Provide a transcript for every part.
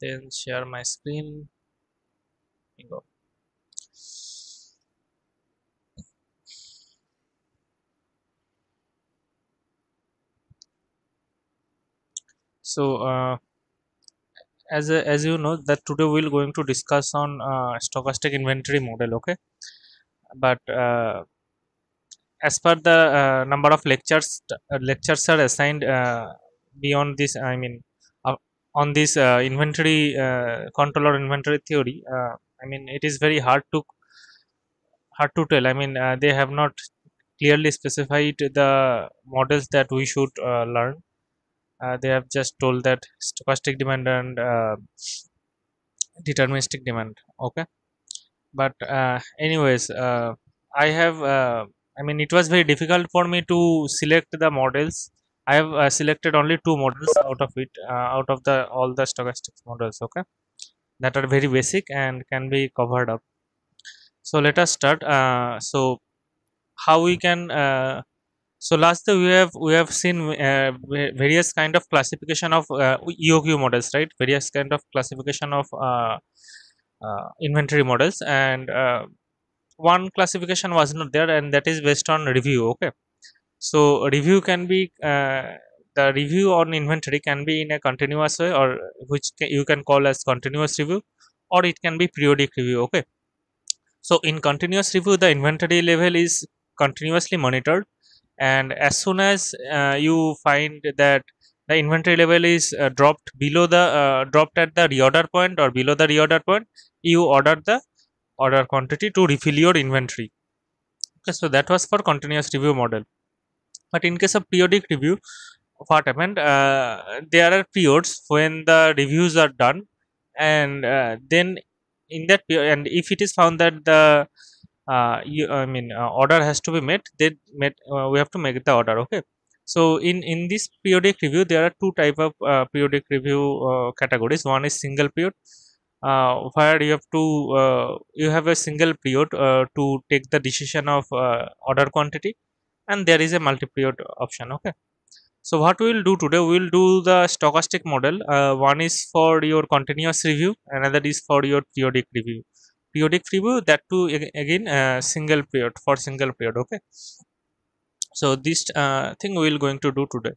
then share my screen. Here we go. So as you know that today we're going to discuss on stochastic inventory model, okay? But as per the number of lectures are assigned beyond this, I mean uh, on this inventory control or inventory theory, I mean it is very hard to tell. I mean they have not clearly specified the models that we should learn. They have just told that stochastic demand and deterministic demand, okay? But anyways, I have I mean it was very difficult for me to select the models. I have selected only two models out of it, out of the all the stochastic models, okay, that are very basic and can be covered up. So let us start. So how we can so last day we have seen various kind of classification of EOQ models, right? Various kind of classification of inventory models, and one classification was not there, and that is based on review, okay? So review can be the review on inventory can be in a continuous way, or which you can call as continuous review, or it can be periodic review, okay? So in continuous review the inventory level is continuously monitored, and as soon as you find that the inventory level is dropped at the reorder point or below the reorder point, you order the order quantity to refill your inventory. Okay, so that was for continuous review model. But in case of periodic review, what happened? There are periods when the reviews are done, and then in that period, and if it is found that the order has to be met, we have to make the order. Okay. So in this periodic review, there are two type of periodic review categories. One is single period, where you have a single period to take the decision of order quantity, and there is a multi-period option, okay? So what we will do today, we will do the stochastic model. One is for your continuous review, another is for your periodic review. Periodic review, that too again single period, for single period, okay? So this thing we will going to do today.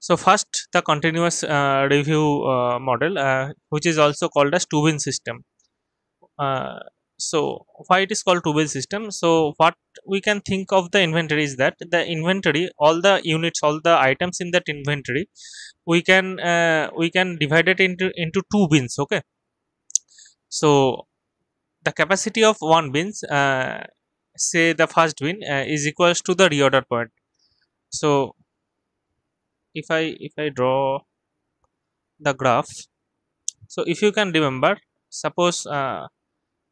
So first the continuous review model, which is also called as two-bin system. uh, so why it is called two-bin system? So what we can think of the inventory is that the inventory, all the units, all the items in that inventory, we can divide it into two bins, okay? So the capacity of one bins, say the first bin is equals to the reorder point. So if I draw the graph, so if you can remember, suppose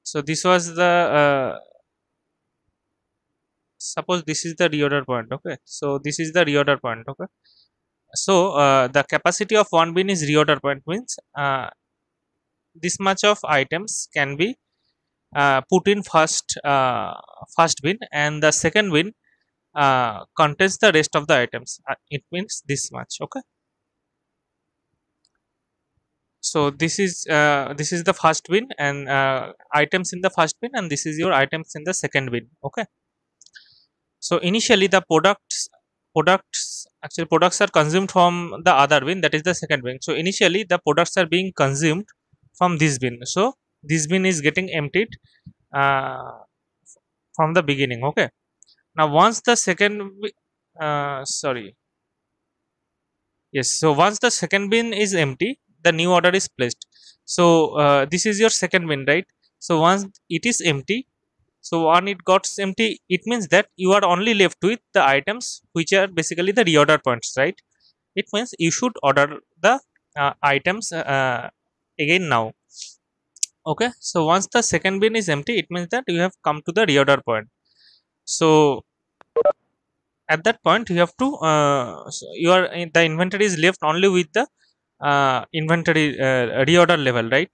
so this was the suppose this is the reorder point, okay? So this is the reorder point, okay? So the capacity of one bin is reorder point, means this much of items can be put in first bin, and the second bin contains the rest of the items. It means this much, okay? So this is the first bin, and items in the first bin, and this is your items in the second bin, okay? So initially the products are consumed from the other bin, that is the second bin. So initially the products are being consumed from this bin, so this bin is getting emptied uh, from the beginning, okay? Now once the sorry, yes, so once the second bin is empty, the new order is placed. So this is your second bin, right? So once it is empty, so when it got empty, it means that you are only left with the items which are basically the reorder points, right? It means you should order the items again now, okay? So once the second bin is empty, it means that you have come to the reorder point. So at that point you have to the inventory is left only with the inventory reorder level, right?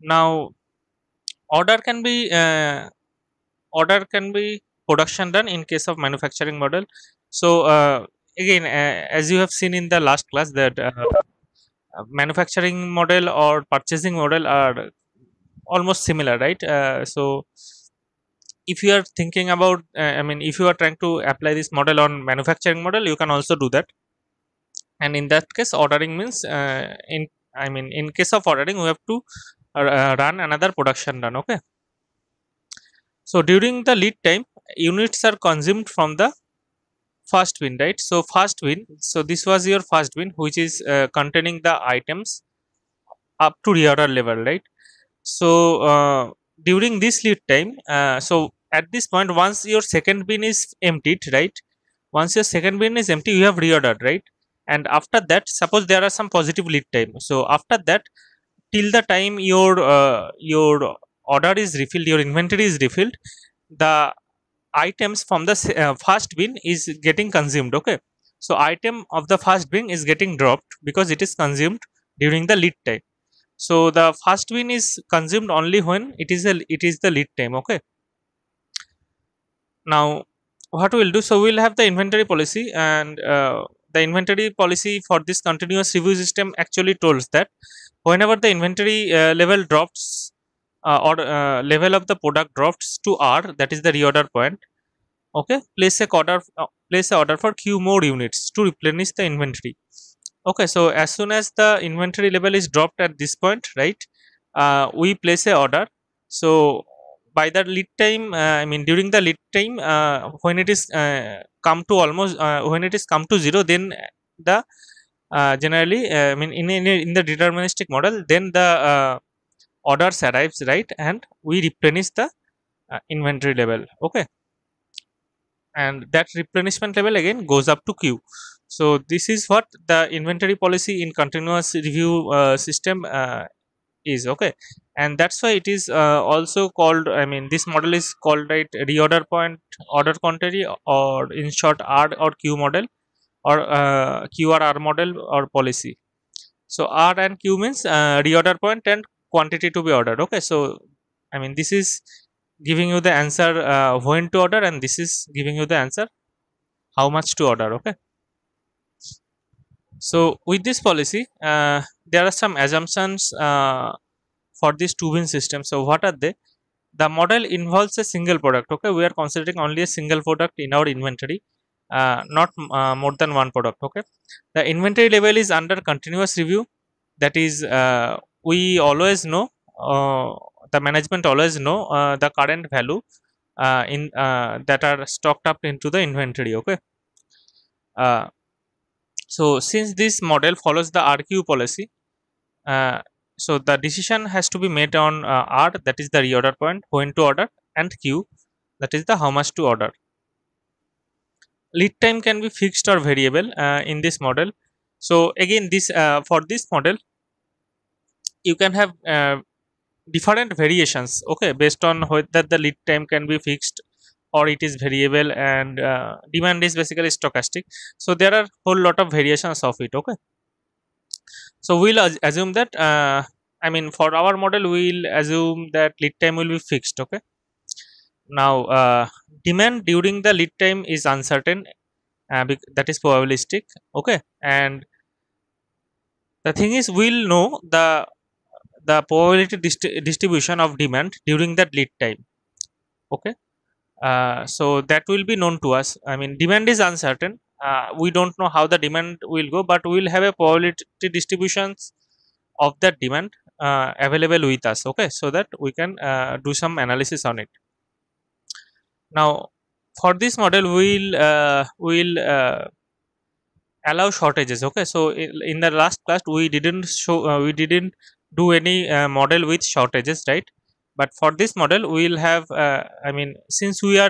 Now order can be production done in case of manufacturing model. So again, as you have seen in the last class, that manufacturing model or purchasing model are almost similar, right? So if you are thinking about if you are trying to apply this model on manufacturing model, you can also do that. And in that case, ordering means in case of ordering, we have to run another production run. Okay, so during the lead time, units are consumed from the first bin, right? So first bin, so this was your first bin, which is containing the items up to reorder level, right? So during this lead time, so at this point, once your second bin is emptied, right? Once your second bin is empty, you have reordered, right? And after that, suppose there are some positive lead time, so after that, till the time your order is refilled, your inventory is refilled, the items from the first bin is getting consumed. Okay, so item of the first bin is getting dropped because it is consumed during the lead time. So the first bin is consumed only when it is the lead time. Okay, now what we'll do, so we'll have the inventory policy, and the inventory policy for this continuous review system actually tells that whenever the inventory level drops, or level of the product drops to R, that is the reorder point. Okay, place a order for q more units to replenish the inventory. Okay, so as soon as the inventory level is dropped at this point, right, we place a order. So by the lead time, during the lead time, when it is when it is come to 0, then the generally in the deterministic model, then the orders arrives, right, and we replenish the inventory level. Okay, and that replenishment level again goes up to q. So this is what the inventory policy in continuous review system is. Okay, and that's why it is also called, this model is called, right, reorder point order quantity, or in short R or Q model, or QRR model or policy. So R and Q means reorder point and quantity to be ordered. Okay, so this is giving you the answer when to order, and this is giving you the answer how much to order. Okay, so with this policy, there are some assumptions for this two bin system. So what are they? The model involves a single product. Okay, we are considering only a single product in our inventory, not more than one product. Okay, the inventory level is under continuous review. That is, we always know, the management always know the current value in that are stocked up into the inventory. Okay, uh, so since this model follows the RQ policy, uh, so the decision has to be made on R, that is the reorder point, when to order, and Q, that is the how much to order. Lead time can be fixed or variable in this model. So again, this for this model, you can have different variations. Okay, based on whether the lead time can be fixed or it is variable, and demand is basically stochastic. So there are whole lot of variations of it. Okay, so we'll assume that for our model, we'll assume that lead time will be fixed. Okay, now demand during the lead time is uncertain, that is probabilistic. Okay, and the thing is, we'll know the probability distribution of demand during that lead time. Okay, so that will be known to us. Demand is uncertain, we don't know how the demand will go, but we will have a probability distributions of that demand available with us. Okay, so that we can do some analysis on it. Now for this model, we'll allow shortages. Okay, so in the last class, we didn't do any model with shortages, right? But for this model, we will have since we are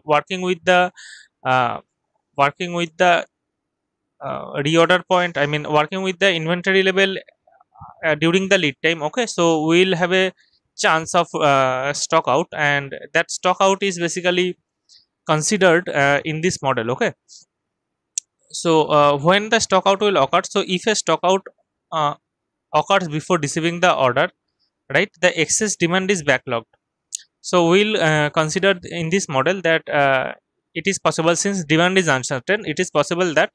working with the uh, reorder point, working with the inventory level during the lead time. Okay, so we will have a chance of stock out, and that stock out is basically considered in this model. Okay, so when the stock out will occur, so if a stock out uh, occurs before receiving the order, right, the excess demand is backlogged. So we'll consider in this model that it is possible, since demand is uncertain, it is possible that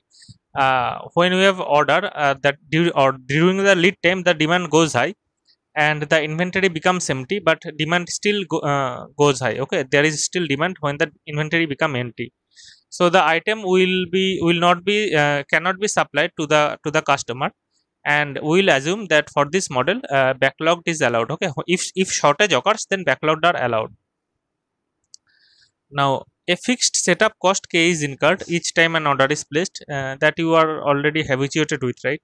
when we have order that during the lead time the demand goes high and the inventory becomes empty, but demand still goes high. Okay, there is still demand when the inventory become empty, so the item will not be cannot be supplied to the customer, and we will assume that for this model backlogged is allowed. Okay, if shortage occurs, then backlogged are allowed. Now a fixed setup cost k is incurred each time an order is placed, that you are already habituated with, right?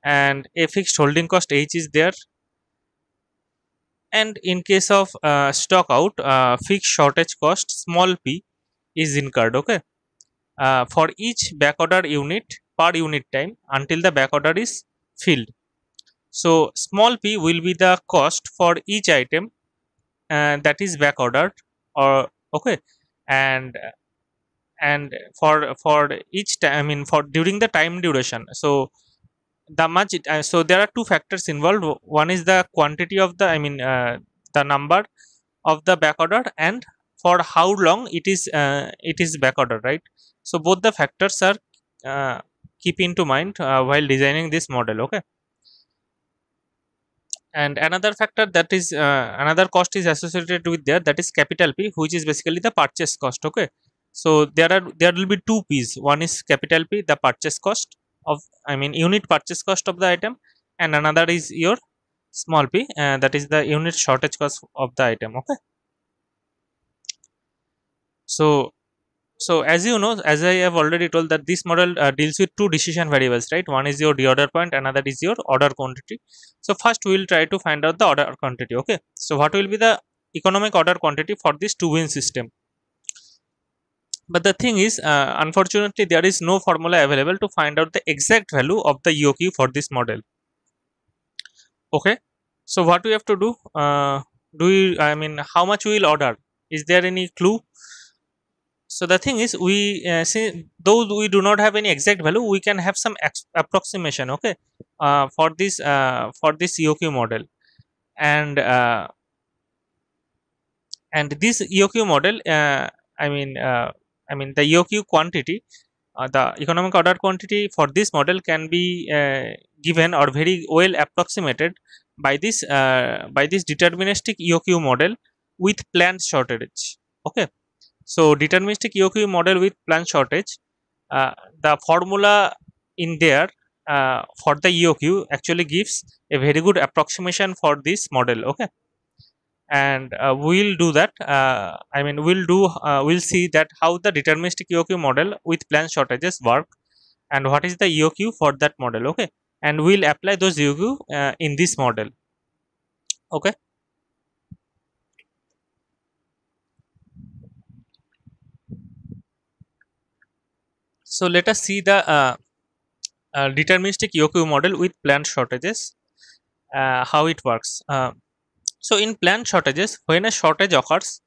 And a fixed holding cost h is there, and in case of stock out, fixed shortage cost small p is incurred. Okay, for each backorder unit per unit time until the backorder is filled. So small p will be the cost for each item that is backordered, or okay, and for each time, I mean for during the time duration. So the much so there are two factors involved. One is the quantity of the, I mean the number of the backorder, and for how long it is backorder, right? So both the factors are keep into mind while designing this model. Okay, and another factor that is another cost is associated with there, that is capital P, which is basically the purchase cost. Okay, so there will be two P's. One is capital P, the purchase cost of, I mean unit purchase cost of the item, and another is your small p, that is the unit shortage cost of the item. Okay, so as you know, as I have already told, that this model deals with two decision variables, right? One is your deorder point, another is your order quantity. So first we will try to find out the order quantity. Okay, so what will be the economic order quantity for this two win system? But the thing is, unfortunately there is no formula available to find out the exact value of the EOQ for this model. Okay, so what we have to do, I mean how much we will order? Is there any clue? So the thing is, we see, though we do not have any exact value, we can have some approximation. Okay, for this EOQ model, and this EOQ model, I mean the EOQ quantity, the economic order quantity for this model can be given or very well approximated by this deterministic EOQ model with planned shortage. Okay, so deterministic EOQ model with planned shortage, the formula in there for the EOQ actually gives a very good approximation for this model. Okay, and we'll do that. I mean we'll see that how the deterministic EOQ model with planned shortages work, and what is the EOQ for that model. Okay, and we'll apply those EOQ in this model. Okay, so let us see the deterministic EOQ model with planned shortages, how it works. So in planned shortages, when a shortage occurs,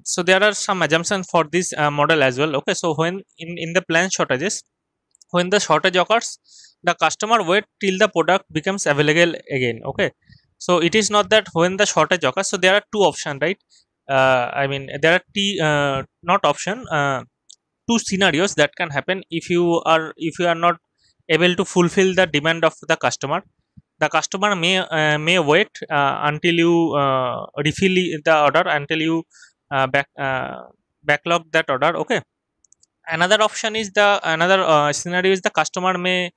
so there are some assumptions for this model as well. Okay, so when in the planned shortages, when the shortage occurs, the customer wait till the product becomes available again. Okay, so it is not that when the shortage occurs. So there are two options, right? I mean there are not option, two scenarios that can happen if you are not able to fulfill the demand of the customer. The customer may wait until you refill the order, until you backlog that order. Okay, another option is the another scenario is the customer may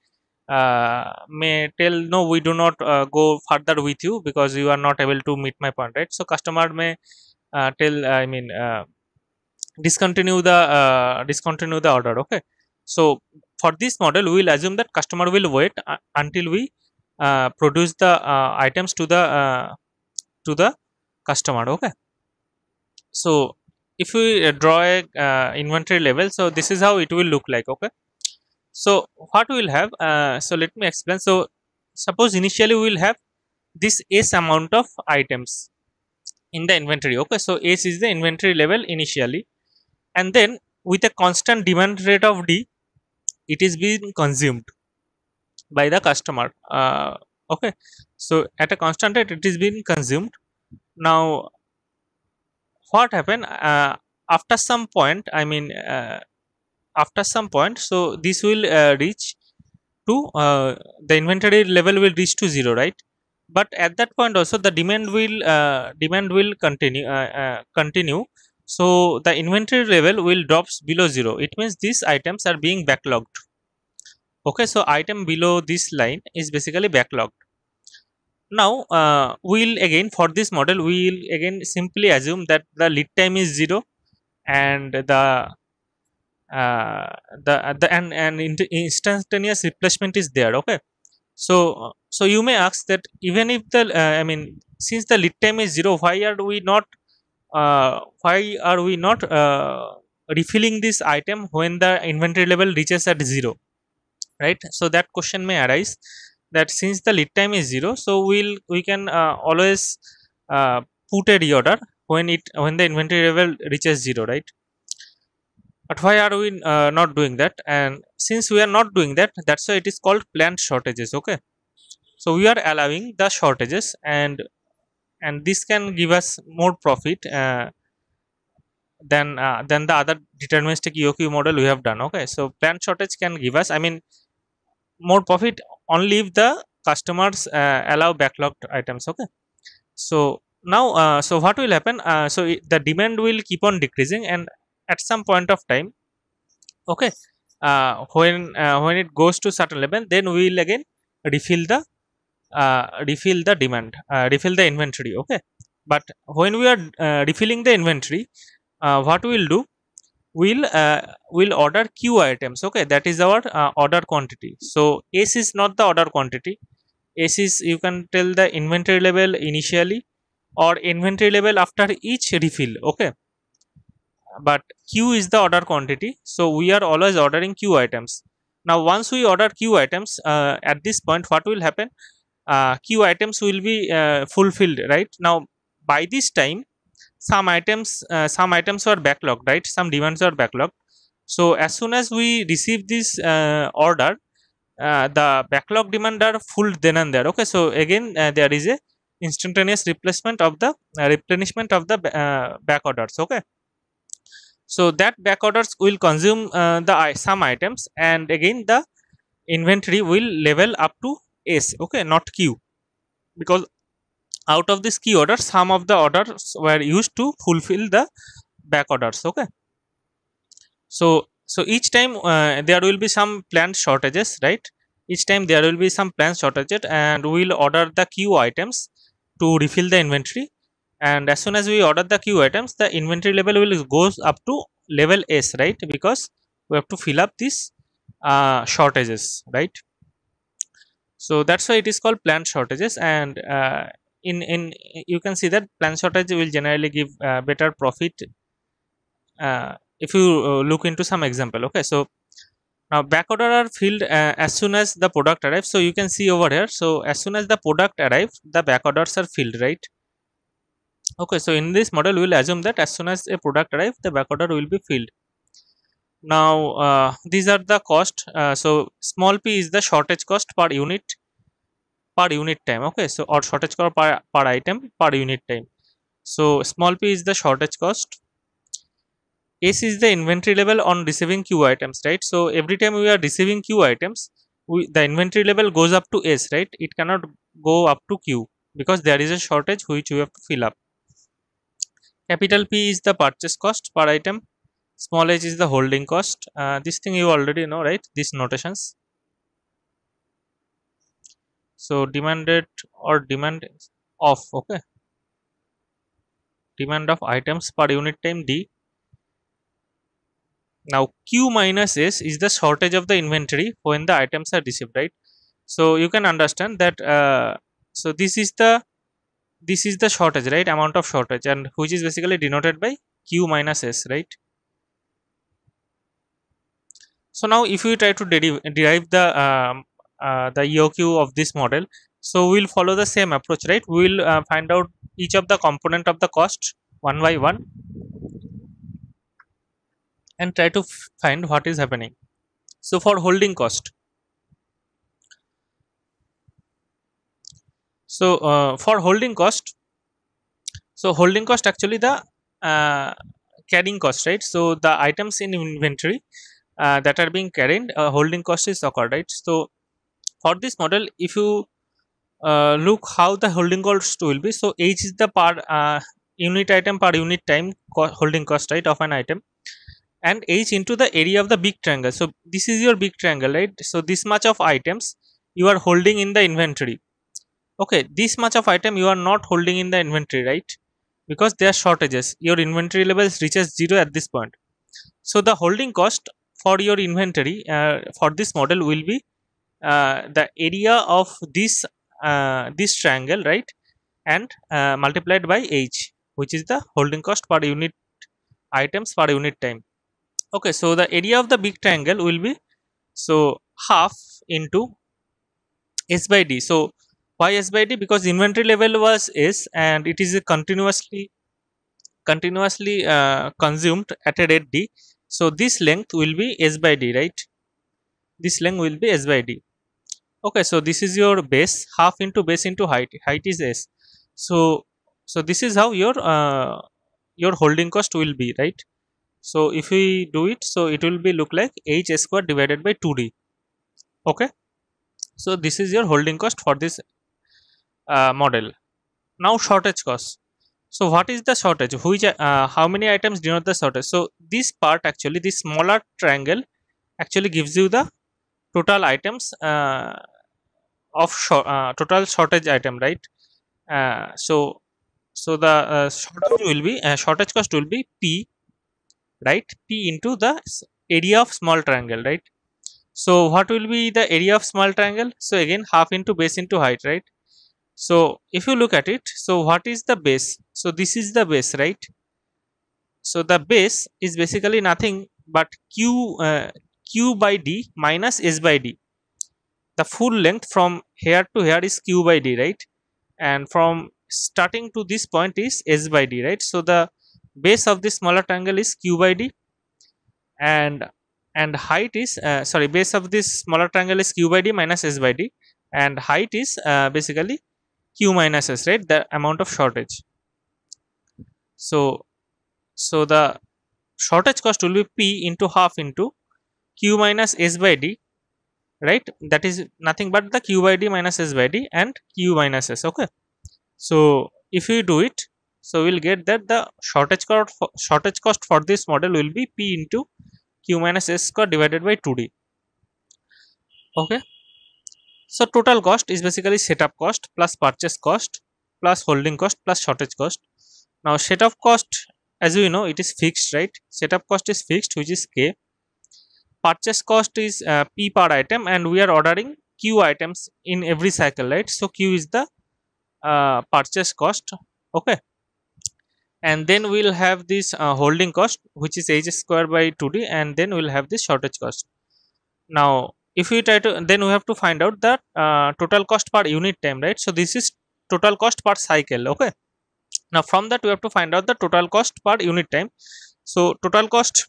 tell, no, we do not go further with you because you are not able to meet my point, right? So customer may tell, I mean discontinue the order. Okay, so for this model we will assume that customer will wait until we produce the items to the customer. Okay, so if we draw a inventory level, so this is how it will look like. Okay, so what we will have, so let me explain. So suppose initially we will have this S amount of items in the inventory. Okay, so S is the inventory level initially, and then with a constant demand rate of D, it is being consumed by the customer. Okay, so at a constant rate it is being consumed. Now what happened, after some point, I mean after some point, so this will reach to the inventory level will reach to 0, right? But at that point also the demand will continue, so the inventory level will drops below 0. It means these items are being backlogged. Okay, so item below this line is basically backlogged. Now we'll again, for this model, we'll again simply assume that the lead time is 0 and the instantaneous replacement is there. Okay, so you may ask that even if the I mean, since the lead time is 0, why are we not refilling this item when the inventory level reaches at 0, right? So that question may arise, that since the lead time is 0, so we can always put a reorder when the inventory level reaches 0, right? But why are we not doing that? And since we are not doing that, that's why it is called planned shortages. Okay, so we are allowing the shortages, and this can give us more profit than the other deterministic EOQ model we have done. Okay, so planned shortage can give us, I mean, more profit only if the customers allow backlogged items. Okay, so now so what will happen, the demand will keep on decreasing, and at some point of time, okay, when it goes to certain level, then we will again refill the refill the inventory. Okay, but when we are refilling the inventory, what we will do, we'll order q items. Okay, that is our order quantity. So S is not the order quantity. S is, you can tell, the inventory level initially or inventory level after each refill. Okay, but q is the order quantity, so we are always ordering q items. Now once we order q items, at this point what will happen, q items will be fulfilled, right? Now by this time, some items were backlogged, right? Some demands are backlogged. So as soon as we receive this order, the backlog demand are full then and there. Okay, so again there is a instantaneous replacement of the replenishment of the back orders. Okay, so that back orders will consume some items, and again the inventory will level up to S. Okay, not Q, because out of this key order, some of the orders were used to fulfill the back orders. Okay, so each time there will be some planned shortages, right? Each time there will be some planned shortages, and we will order the q items to refill the inventory. And as soon as we order the q items, the inventory level will goes up to level S, right? Because we have to fill up these shortages, right? So that's why it is called planned shortages. And in you can see that planned shortage will generally give better profit if you look into some example. Okay, so now back order are filled as soon as the product arrives. So you can see over here, so as soon as the product arrives, the back orders are filled, right? Okay, so in this model we will assume that as soon as a product arrives, the back order will be filled. Now these are the cost. So small p is the shortage cost per unit time. Okay, so or shortage cost per item per unit time. So small p is the shortage cost. S is the inventory level on receiving Q items, right? So every time we are receiving Q items, the inventory level goes up to S, right? It cannot go up to Q because there is a shortage which we have to fill up. Capital P is the purchase cost per item. Small h is the holding cost. This thing you already know, right? These notations. So demanded or demand of, okay, demand of items per unit time D. Now Q minus S is the shortage of the inventory when the items are received, right? So you can understand that so this is the shortage, right? Amount of shortage, and which is basically denoted by Q minus S, right? So now if we try to derive the EOQ of this model, so we'll follow the same approach, right? We'll find out each of the component of the cost one by one and try to find what is happening. So for holding cost, so for holding cost, so holding cost actually the carrying cost, right? So the items in inventory, that are being carried, holding cost is occurred, right? So for this model, if you look how the holding cost will be, so h is the per unit item per unit time holding cost, right, of an item, and h into the area of the big triangle. So this is your big triangle, right? So this much of items you are holding in the inventory. Okay, this much of item you are not holding in the inventory, right? Because there are shortages, your inventory levels reaches 0 at this point. So the holding cost for your inventory for this model will be the area of this triangle, right, and multiplied by h, which is the holding cost per unit items per unit time. Okay, so the area of the big triangle will be, so half into s by d. So why s by d? Because inventory level was s and it is a continuously consumed at a rate d. So this length will be s by d, right? This length will be s by d. Okay, so this is your base, half into base into height. Height is s. So this is how your holding cost will be, right? So if we do it, so it will be look like h square divided by 2d. Okay, so this is your holding cost for this model. Now shortage cost. So what is the shortage? Which how many items denote the shortage? So this part, actually this smaller triangle actually gives you the total items of total shortage item, right? So the shortage cost will be p, right? P into the area of small triangle, right? So what will be the area of small triangle? So again half into base into height, right? So if you look at it, so what is the base? So this is the base, right? So the base is basically nothing but q by d minus s by d. The full length from here to here is q by d, right? And from starting to this point is s by d, right? So the base of this smaller triangle is q by d, and height is base of this smaller triangle is q by d minus s by d, and height is basically q minus s, right? The amount of shortage. So the shortage cost will be p into half into q minus s by d, right? That is nothing but the q by d minus s by d and q minus s. Okay, so if we do it, so we'll get that the shortage cost for this model will be p into q minus s square divided by 2d. Okay, so total cost is basically setup cost plus purchase cost plus holding cost plus shortage cost. Now setup cost, as we know, it is fixed, right? Setup cost is fixed, which is k. Purchase cost is p per item, and we are ordering q items in every cycle, right? So q is the purchase cost. Okay, and then we'll have this holding cost, which is h square by 2d, and then we'll have this shortage cost. Now if we try to, then we have to find out the total cost per unit time, right? So this is total cost per cycle. Okay, now from that we have to find out the total cost per unit time. So total cost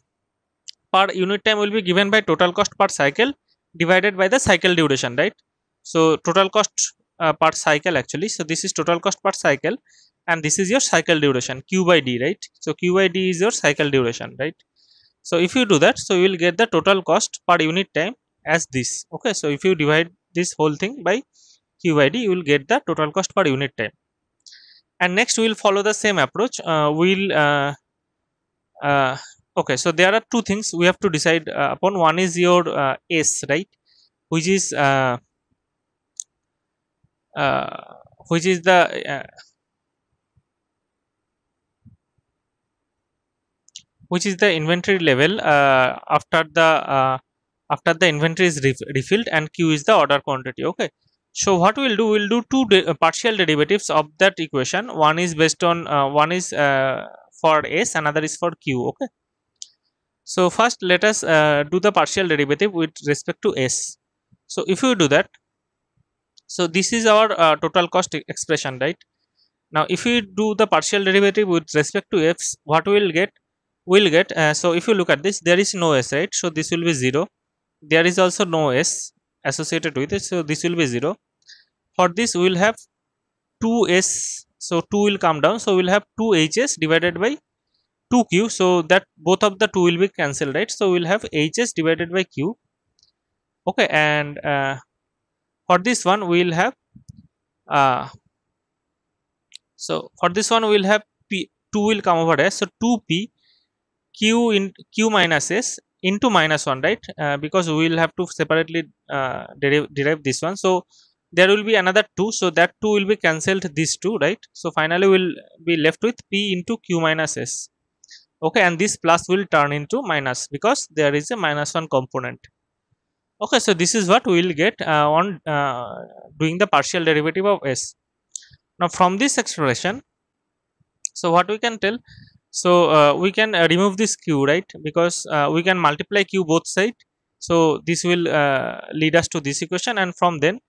per unit time will be given by total cost per cycle divided by the cycle duration, right? So total cost per cycle, actually, so this is total cost per cycle, and this is your cycle duration, q by d, right? So q by d is your cycle duration, right? So if you do that, so you will get the total cost per unit time as this. Okay, so if you divide this whole thing by q by d, you will get the total cost per unit time. And next we will follow the same approach. Okay, so there are two things we have to decide upon. One is your s, right, which is which is the inventory level after the inventory is refilled, and q is the order quantity. Okay, so what we'll do, we'll do two partial derivatives of that equation. One is based on one is for s, another is for q. Okay, so first let us do the partial derivative with respect to s. So if you do that, so this is our total cost expression, right? Now if we do the partial derivative with respect to f, what we will get, so if you look at this, there is no s, right? So this will be 0. There is also no s associated with it, so this will be 0. For this we will have 2s, so 2 will come down, so we will have 2 hs divided by 2q, so that both of the 2 will be cancelled, right? So we'll have hs divided by q. Okay, and for this one we'll have uh, so for this one we'll have p, 2 will come over here, so 2p q in q minus s into minus 1, right? Because we will have to separately derive this one, so there will be another 2, so that 2 will be cancelled, these 2, right? So finally we'll be left with p into q minus s. Okay, and this plus will turn into minus because there is a minus 1 component. Okay, so this is what we will get on doing the partial derivative of s. Now from this expression, so what we can tell, so we can remove this q, right? Because we can multiply q both side, so this will lead us to this equation, and from then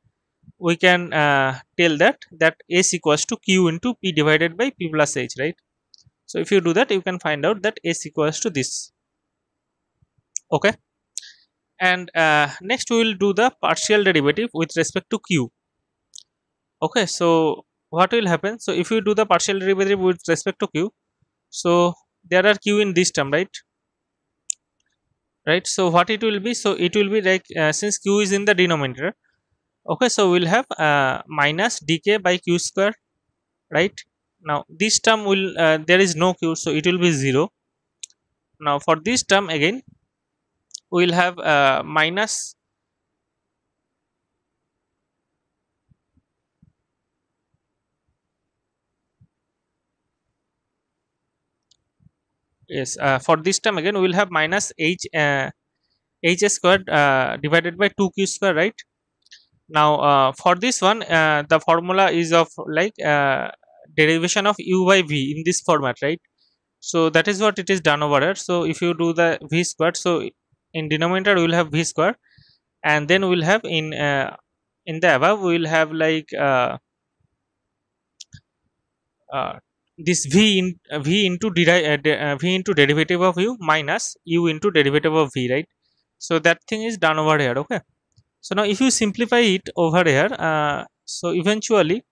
we can tell that s equals to q into p divided by p plus h, right? So if you do that, you can find out that s equals to this. Okay, and next we will do the partial derivative with respect to q. Okay, so what will happen, so if you do the partial derivative with respect to q, so there are q in this term, right? So what it will be, so it will be like since q is in the denominator, okay, so we'll have minus dk by q square, right? Now this term will there is no q, so it will be 0. Now for this term again we will have minus yes, for this term again we will have minus h squared divided by 2q square, right? Now for this one the formula is of like derivation of u by v in this format, right? So that is what it is done over here. So if you do the v squared, so in denominator we will have v square, and then we will have in the above we will have like uh, this v into v into derivative of u minus u into derivative of v, right? So that thing is done over here. Okay, so now if you simplify it over here, so eventually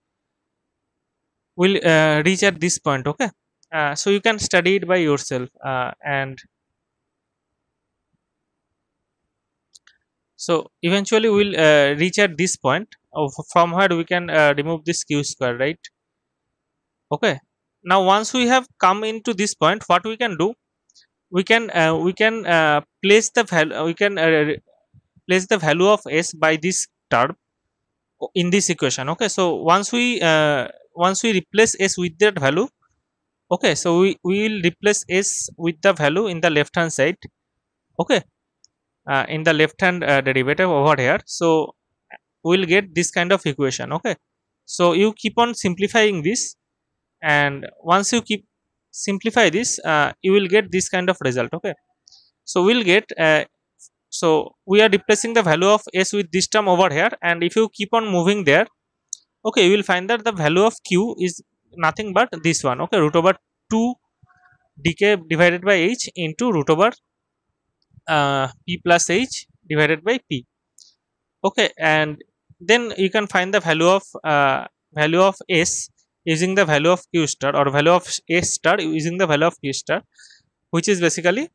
we'll reach at this point. Okay, so you can study it by yourself, and so eventually we'll reach at this point of from where we can remove this q square, right? Okay, now once we have come into this point, what we can do, we can place the value, we can place the value of s by this term in this equation. Okay, so once we replace s with that value, okay, so we will replace s with the value in the left hand side. Okay, in the left hand derivative over here, so we will get this kind of equation. Okay, so you keep on simplifying this, and once you keep simplify this, you will get this kind of result. Okay, so we'll get so we are replacing the value of s with this term over here, and if you keep on moving there, okay, you will find that the value of q is nothing but this one. Okay, root over 2 dk divided by h into root over p plus h divided by p. Okay, and then you can find the value of s using the value of q star, or value of s star using the value of q star, which is basically,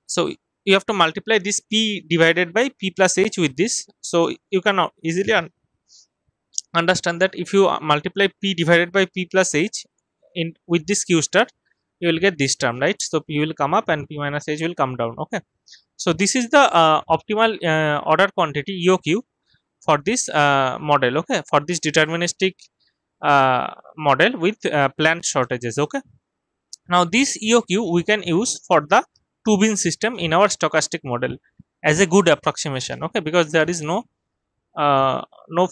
so you have to multiply this p divided by p plus h with this. So you can easily understand that if you multiply p divided by p plus h in with this q star, you will get this term, right? So p will come up and p minus h will come down. Okay, so this is the optimal order quantity EOQ for this model. Okay, for this deterministic model with planned shortages. Okay, now this EOQ we can use for the two bin system in our stochastic model as a good approximation. Okay, because there is no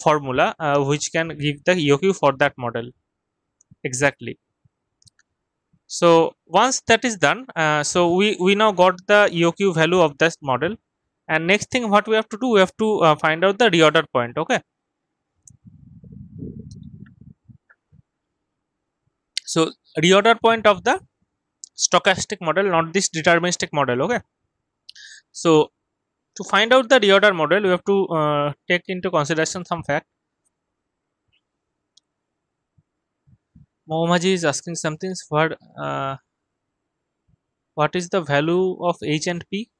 formula which can give the EOQ for that model exactly. So once that is done, so we now got the EOQ value of this model, and next thing what we have to do, we have to find out the reorder point. Okay, so reorder point of the stochastic model, not this deterministic model. Okay, so to find out the reorder model, we have to take into consideration some fact. Mohammaji is asking something for what is the value of H and P?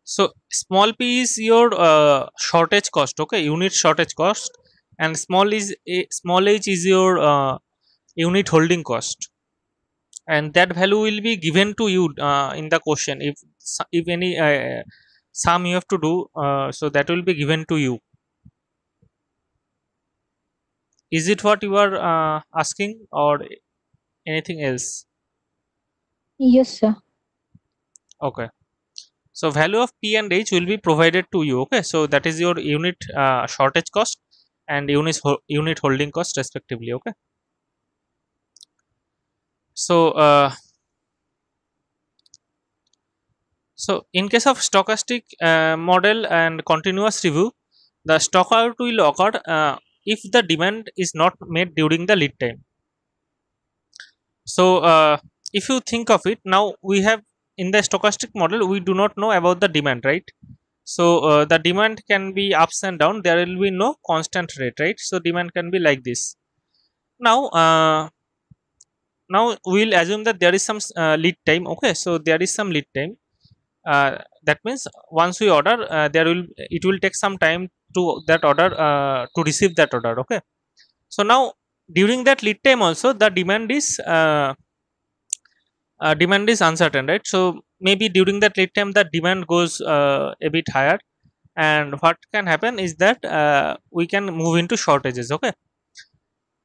So small p is your shortage cost, okay, unit shortage cost, and small h is your unit holding cost, and that value will be given to you in the question. If any sum you have to do, so that will be given to you. Is it what you are asking, or anything else? Yes, sir. Okay. So value of P and H will be provided to you. Okay. So that is your unit shortage cost and unit holding cost respectively. Okay. So in case of stochastic model and continuous review, the stock out will occur if the demand is not met during the lead time. So if you think of it, now we have in the stochastic model we do not know about the demand, right? So the demand can be ups and down. There will be no constant rate, right? So demand can be like this. Now now we'll assume that there is some lead time. Okay, so there is some lead time. That means once we order, it will take some time to that order to receive that order. Okay, so now during that lead time also the demand is uncertain, right? So maybe during that lead time the demand goes a bit higher, and what can happen is that we can move into shortages. Okay,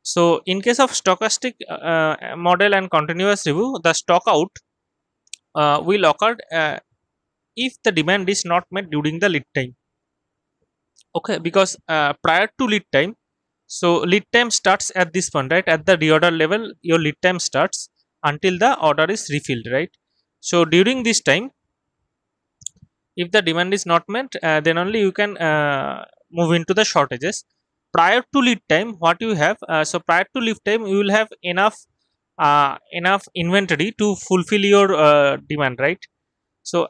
so in case of stochastic model and continuous review, the stock out will occur if the demand is not met during the lead time. Okay, because prior to lead time, so lead time starts at this point, right? At the reorder level your lead time starts until the order is refilled, right? So during this time, if the demand is not met, then only you can move into the shortages. Prior to lead time, what you have, so prior to lead time you will have enough inventory to fulfill your demand, right? So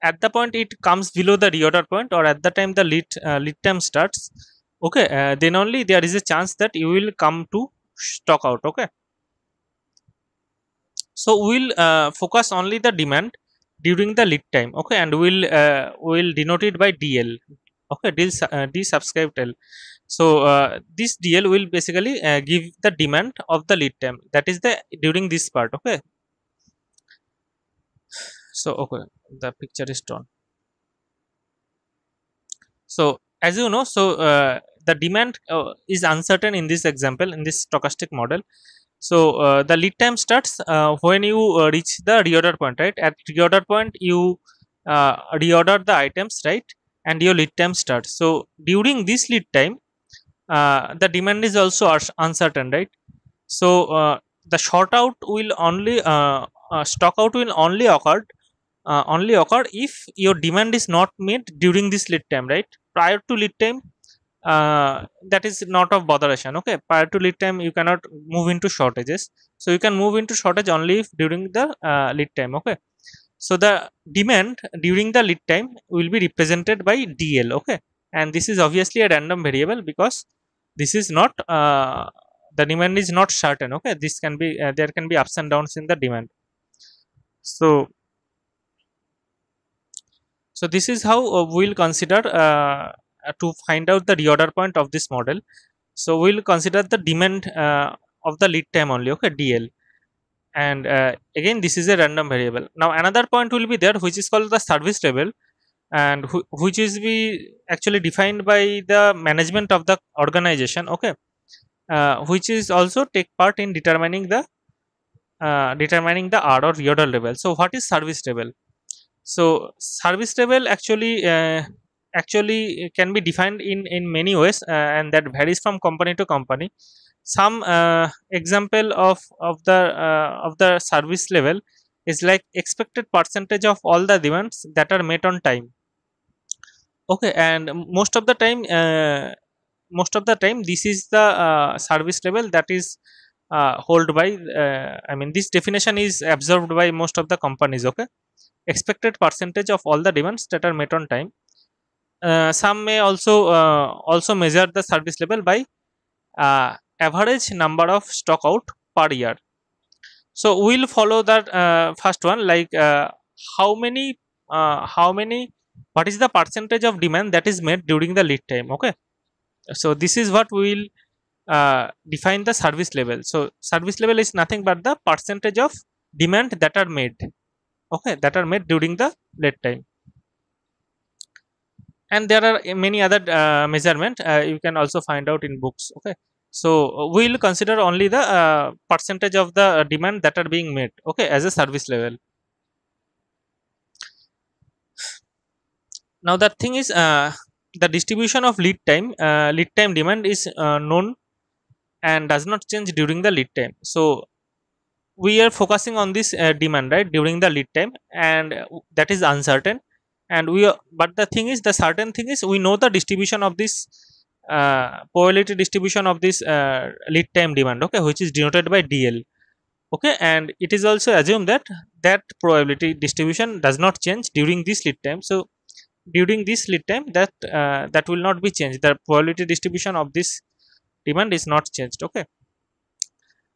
at the point it comes below the reorder point, or at the time the lead time starts, okay, then only there is a chance that you will come to stock out. Okay, so we'll focus only the demand during the lead time. Okay, and we'll denote it by DL. Okay, D subscribe L. So this DL will basically give the demand of the lead time, that is the during this part. Okay, so okay, the picture is drawn. So as you know, so the demand is uncertain in this example, in this stochastic model. So the lead time starts when you reach the reorder point, right? At reorder point you reorder the items, right? And your lead time starts. So during this lead time, the demand is also uncertain, right? So the short out will only stock out will only occur if your demand is not met during this lead time, right? Prior to lead time, that is not of botheration. Okay, prior to lead time you cannot move into shortages, so you can move into shortage only if during the lead time. Okay, so the demand during the lead time will be represented by DL. Okay, and this is obviously a random variable because this is not the demand is not certain. Okay, this can be there can be ups and downs in the demand. So this is how we'll consider to find out the reorder point of this model. So we'll consider the demand of the lead time only. Okay, DL, and again this is a random variable. Now another point will be there which is called the service level, and which is be actually defined by the management of the organization. Okay, which is also take part in determining the R or reorder level. So what is service level? So service level actually can be defined in many ways, and that varies from company to company. Some example of the service level is like expected percentage of all the demands that are met on time. Okay, and most of the time this is the service level that is hold by I mean this definition is observed by most of the companies. Okay, expected percentage of all the demands that are met on time. some may also measure the service level by average number of stock out per year. So we'll follow that first one, like how many what is the percentage of demand that is met during the lead time. Okay, so this is what we will define the service level. So service level is nothing but the percentage of demand that are made, okay, that are made during the lead time. And there are many other measurement you can also find out in books. Okay, so we will consider only the percentage of the demand that are being made, okay, as a service level. Now the thing is, the distribution of lead time demand is known and does not change during the lead time. So we are focusing on this demand, right, during the lead time, and that is uncertain. And but the thing is, the certain thing is, we know the distribution of this probability distribution of this lead time demand, okay, which is denoted by DL. Okay, and it is also assumed that that probability distribution does not change during this lead time. So during this lead time, that will not be changed. The probability distribution of this demand is not changed. Okay,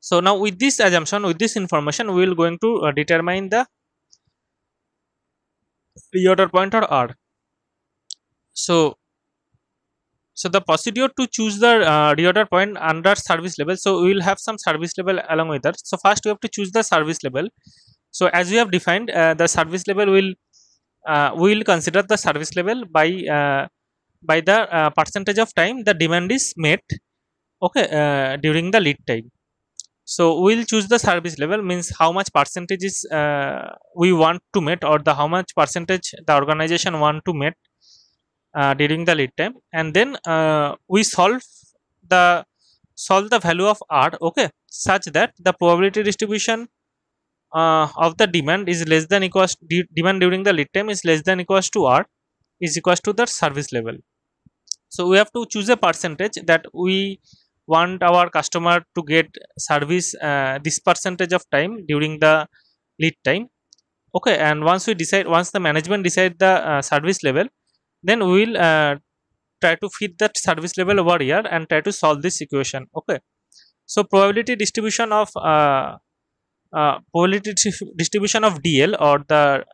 so now with this assumption, with this information, we will going to determine the reorder point or R. So the procedure to choose the reorder point under service level. So we will have some service level along with that. So first we have to choose the service level. So as we have defined, the service level will we will consider the service level by the percentage of time the demand is met, okay, during the lead time. So we will choose the service level, means how much percentage is we want to meet, or the how much percentage the organization want to meet during the lead time, and then we solve the value of R, okay, such that the probability distribution of the demand is less than equals demand during the lead time is less than equals to R is equals to the service level. So we have to choose a percentage that we want our customer to get service this percentage of time during the lead time, okay. And once the management decide the service level, then we will try to fit that service level over here and try to solve this equation, okay. So probability distribution of distribution of DL, or the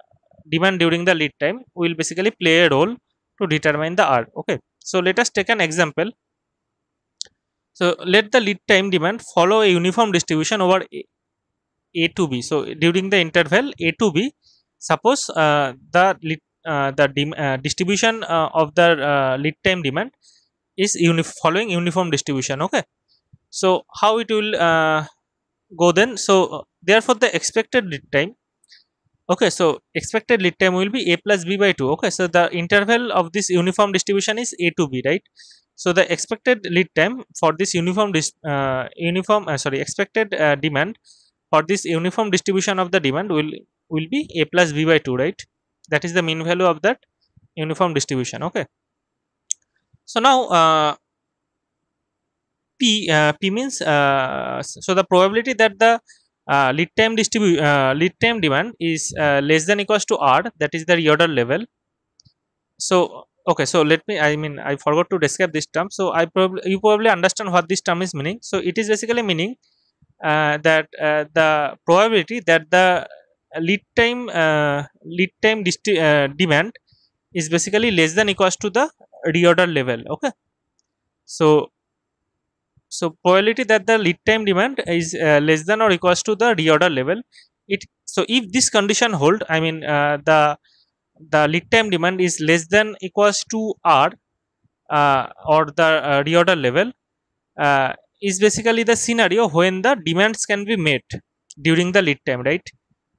demand during the lead time, will basically play a role to determine the R, okay. So let us take an example. So let the lead time demand follow a uniform distribution over A to B. So during the interval A to B, suppose the distribution of the lead time demand is following uniform distribution, okay. So how it will go then? So therefore the expected lead time, okay, so expected lead time will be A plus B by 2, okay. So the interval of this uniform distribution is A to B, right? So the expected lead time for this expected demand for this uniform distribution of the demand will be A plus B by 2, right? That is the mean value of that uniform distribution, okay. So now P means so the probability that the lead time demand is less than equals to R, that is the reorder level. So okay, so let me, I forgot to describe this term. So you probably understand what this term is meaning. So it is basically meaning that the probability that the lead time demand is basically less than equals to the reorder level, okay. So probability that the lead time demand is less than or equals to the reorder level. So if this condition hold, the lead time demand is less than equals to R or the reorder level, is basically the scenario when the demands can be met during the lead time, right?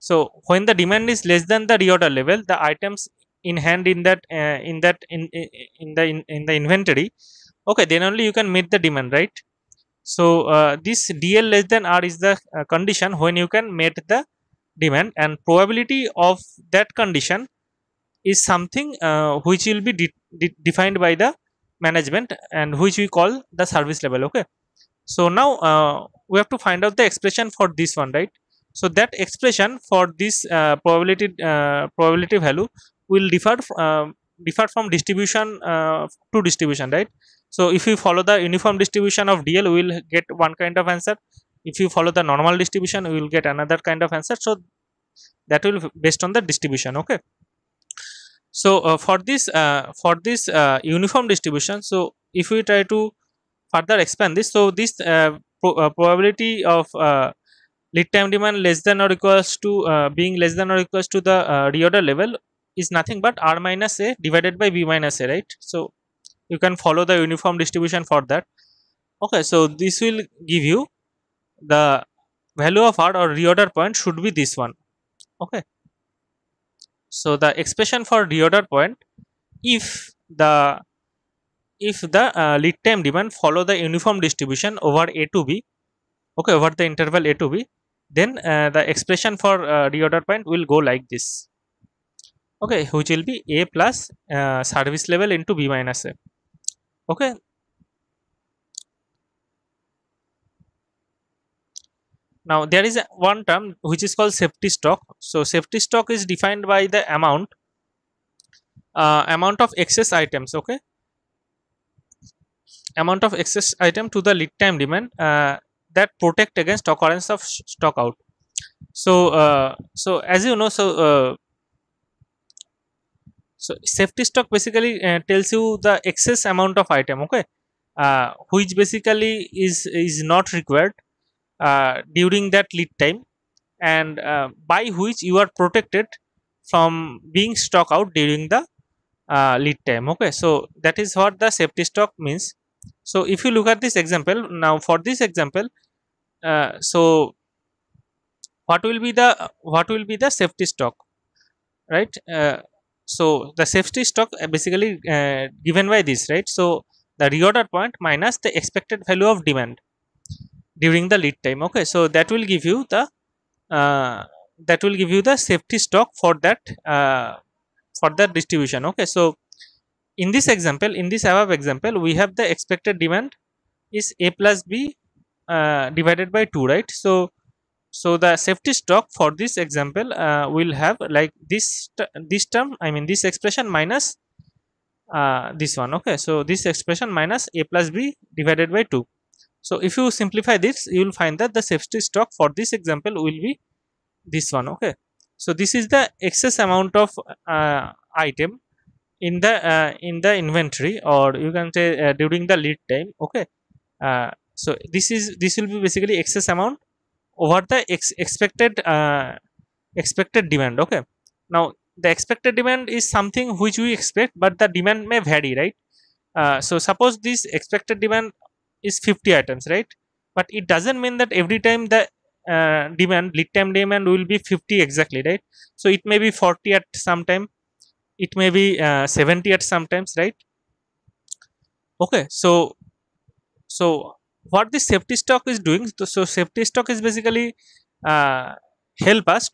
So when the demand is less than the reorder level, the items in hand in the inventory, okay, then only you can meet the demand, right? So this DL less than R is the condition when you can meet the demand, and probability of that condition is something which will be defined by the management, and which we call the service level, okay. So now we have to find out the expression for this one, right? So that expression for this probability value will differ differ from distribution to distribution, right? So if you follow the uniform distribution of DL, we will get one kind of answer. If you follow the normal distribution, we will get another kind of answer. So that will based on the distribution. Okay. So for this uniform distribution, so if we try to further expand this, so this probability of lead time demand less than or equals to being less than or equals to the reorder level is nothing but R minus A divided by B minus A, right? So you can follow the uniform distribution for that. Okay, so this will give you the value of R or reorder point should be this one. Okay, so the expression for reorder point, if the lead time demand follow the uniform distribution over A to B, okay, over the interval A to B, then the expression for reorder point will go like this. Okay, which will be A plus service level into B minus A. Okay. Now there is one term which is called safety stock. So safety stock is defined by the amount of excess items. Okay, amount of excess item to the lead time demand that protect against occurrence of stock out. So as you know, so safety stock basically tells you the excess amount of item. Okay, which basically is not required during that lead time, and by which you are protected from being stock out during the lead time. Okay, so that is what the safety stock means. So if you look at this example, now for this example, so what will be the safety stock, right? So the safety stock basically given by this, right? So the reorder point minus the expected value of demand during the lead time. Okay, so that will give you the safety stock for that distribution. Okay, so in this above example, we have the expected demand is A plus B divided by 2, right? So the safety stock for this example will have like this term, I mean this expression minus this one. Okay, so this expression minus A plus B divided by 2. So if you simplify this, you will find that the safety stock for this example will be this one. Okay, so this is the excess amount of item in the inventory, or you can say during the lead time. Okay, so this will be basically excess amount over the expected demand. Okay, now the expected demand is something which we expect, but the demand may vary, right? So suppose this expected demand is 50 items, right? But it doesn't mean that every time the lead time demand will be 50 exactly, right? So it may be 40 at some time, it may be 70 at sometimes, right? Okay, so what this safety stock is doing, so safety stock is basically uh, help us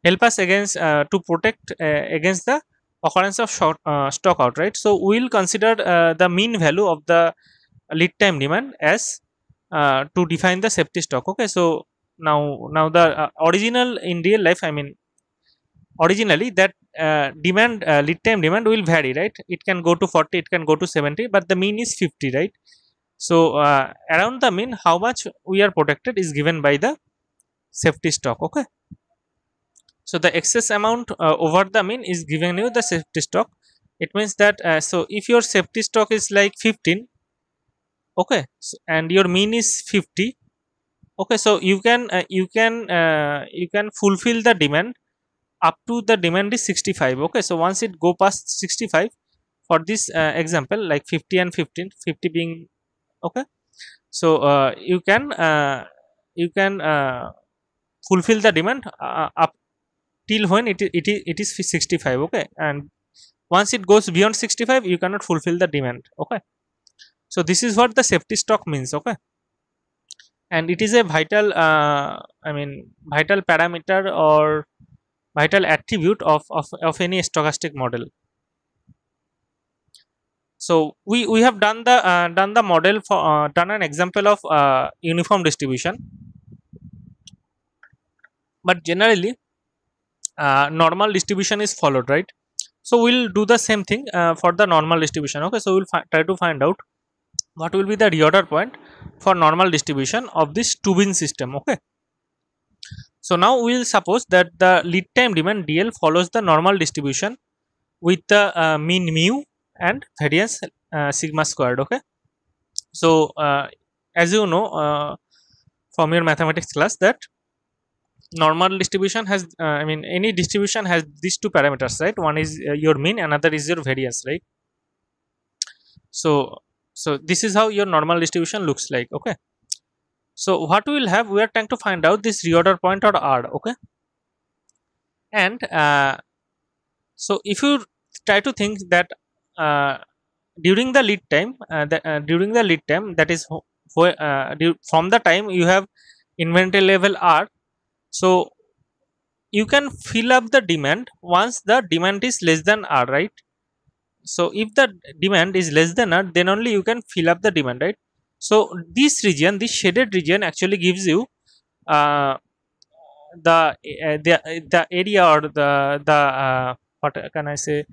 help us against to protect against the occurrence of stock out, right? So we will consider the mean value of the lead time demand as to define the safety stock. Okay, so now the original in real life, I mean originally that lead time demand will vary, right? It can go to 40, it can go to 70, but the mean is 50, right? So around the mean how much we are protected is given by the safety stock. Okay, so the excess amount over the mean is given you the safety stock. It means that so if your safety stock is like 15, okay, and your mean is 50, okay, so you can fulfill the demand up to the demand is 65. Okay, so once it go past 65, for this example, like 50 and 15, 50 being okay, so you can fulfill the demand up till when it is 65. Okay, and once it goes beyond 65, you cannot fulfill the demand. Okay, so this is what the safety stock means. Okay, and it is a vital vital parameter or vital attribute of any stochastic model. So we have done the model for done an example of uniform distribution, but generally normal distribution is followed, right? So we'll do the same thing for the normal distribution. Okay, so we'll try to find out what will be the reorder point for normal distribution of this 2 bin system. Okay, so now we will suppose that the lead time demand DL follows the normal distribution with the mean mu and variance sigma squared. Okay, so as you know from your mathematics class, that normal distribution has I mean any distribution has these two parameters, right? One is your mean, another is your variance, right? So this is how your normal distribution looks like. Okay, so what we will have, we are trying to find out this reorder point or R. Okay, and so if you try to think that uh, during the lead time during the lead time, that is from the time you have inventory level R, so you can fill up the demand once the demand is less than R, right? So if the demand is less than R, then only you can fill up the demand, right? So this region, this shaded region actually gives you uh, the area or the what can I say,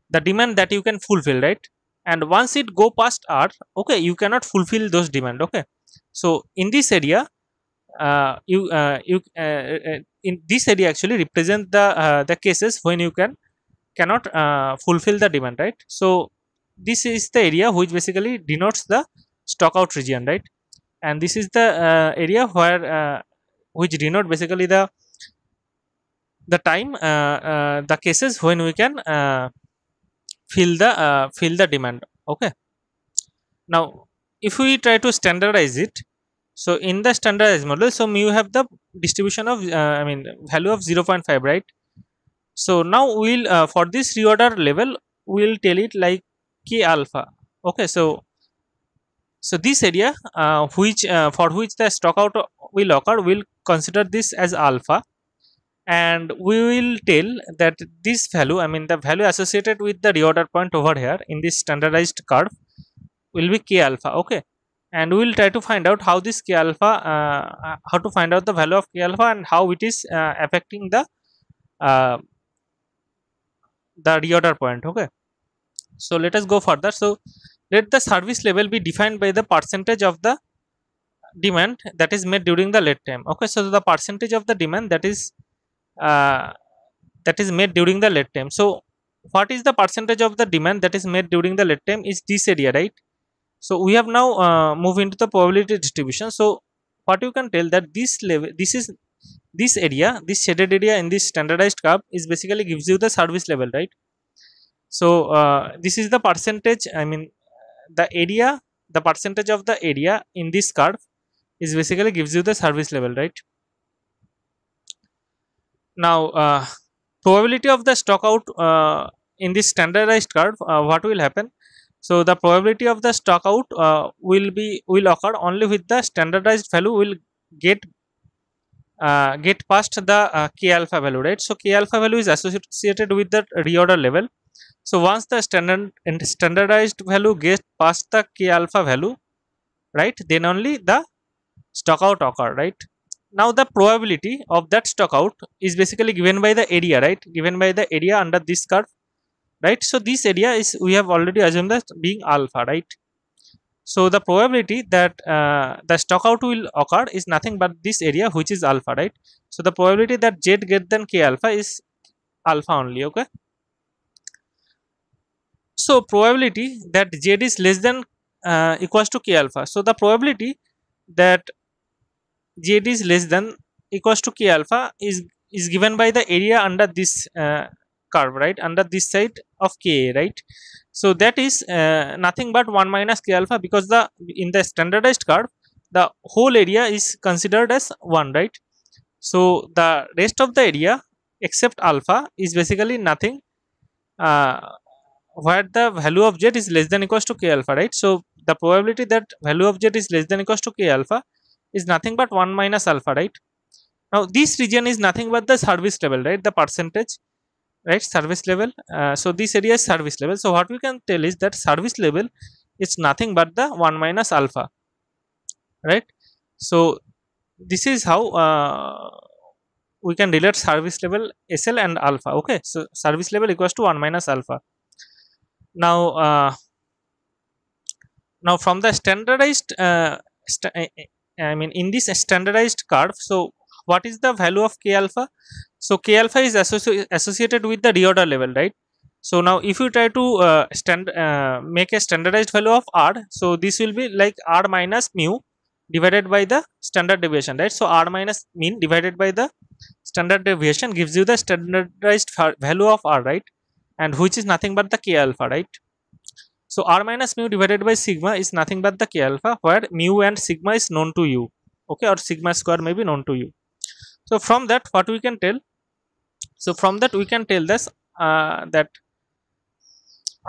the demand that you can fulfill, right? And once it go past R, okay, you cannot fulfill those demand. Okay, so in this area in this area actually represent the cases when you cannot fulfill the demand, right? So this is the area which basically denotes the stock out region, right? And this is the area where which denote basically the time the cases when we can fill the demand. Okay, now if we try to standardize it, so in the standardized model, so you have the distribution of I mean value of 0.5, right? So now we'll for this reorder level, we'll tell it like k alpha. Okay, so this area which for which the stock out will occur, we'll consider this as alpha, and we will tell that this value, I mean the value associated with the reorder point over here in this standardized curve will be k alpha. Okay, and we will try to find out how this k alpha how to find out the value of k alpha and how it is affecting uh, the reorder point. Okay, so let us go further. So let the service level be defined by the percentage of the demand that is made during the lead time. Okay, so the percentage of the demand uh, that is made during the lead time. So what is the percentage of the demand that is made during the lead time is this area, right? So we have now moved into the probability distribution. So what you can tell that this level, this area, this shaded area in this standardized curve is basically gives you the service level, right? So this is the percentage, I mean the area, the percentage of the area in this curve is basically gives you the service level, right? Now probability of the stock out in this standardized curve, what will happen? So the probability of the stock out will occur only with the standardized value will get past the k alpha value, right? So k alpha value is associated with the reorder level. So once the standardized value gets past the k alpha value, right, then only the stock out occur, right? Now the probability of that stock out is basically given by the area, right? Given by the area under this curve, right? So this area is, we have already assumed that being alpha, right? So the probability that the stock out will occur is nothing but this area which is alpha, right? So the probability that z greater than k alpha is alpha only. Okay, so probability that z is less than equals to k alpha, so the probability that z is less than equals to k alpha is given by the area under this curve, right, under this side of ka, right? So that is nothing but 1 minus k alpha, because the in the standardized curve the whole area is considered as 1, right? So the rest of the area except alpha is basically nothing uh, where the value of z is less than equals to k alpha, right? So the probability that value of z is less than equals to k alpha is nothing but 1 minus alpha, right? Now this region is nothing but the service level, right, the percentage, right, service level. So this area is service level. So what we can tell is that service level is nothing but the 1 minus alpha, right? So this is how we can relate service level SL and alpha. Okay, so service level equals to 1 minus alpha. Now now from the standardized I mean in this standardized curve, so what is the value of k alpha? So k alpha is associated with the reorder level, right? So now if you try to make a standardized value of r, so this will be like r minus mu divided by the standard deviation, right? So r minus mean divided by the standard deviation gives you the standardized value of r, right? And which is nothing but the k alpha, right? So r minus mu divided by sigma is nothing but the k alpha, where mu and sigma is known to you, okay, or sigma square may be known to you. So from that, what we can tell? So from that we can tell this that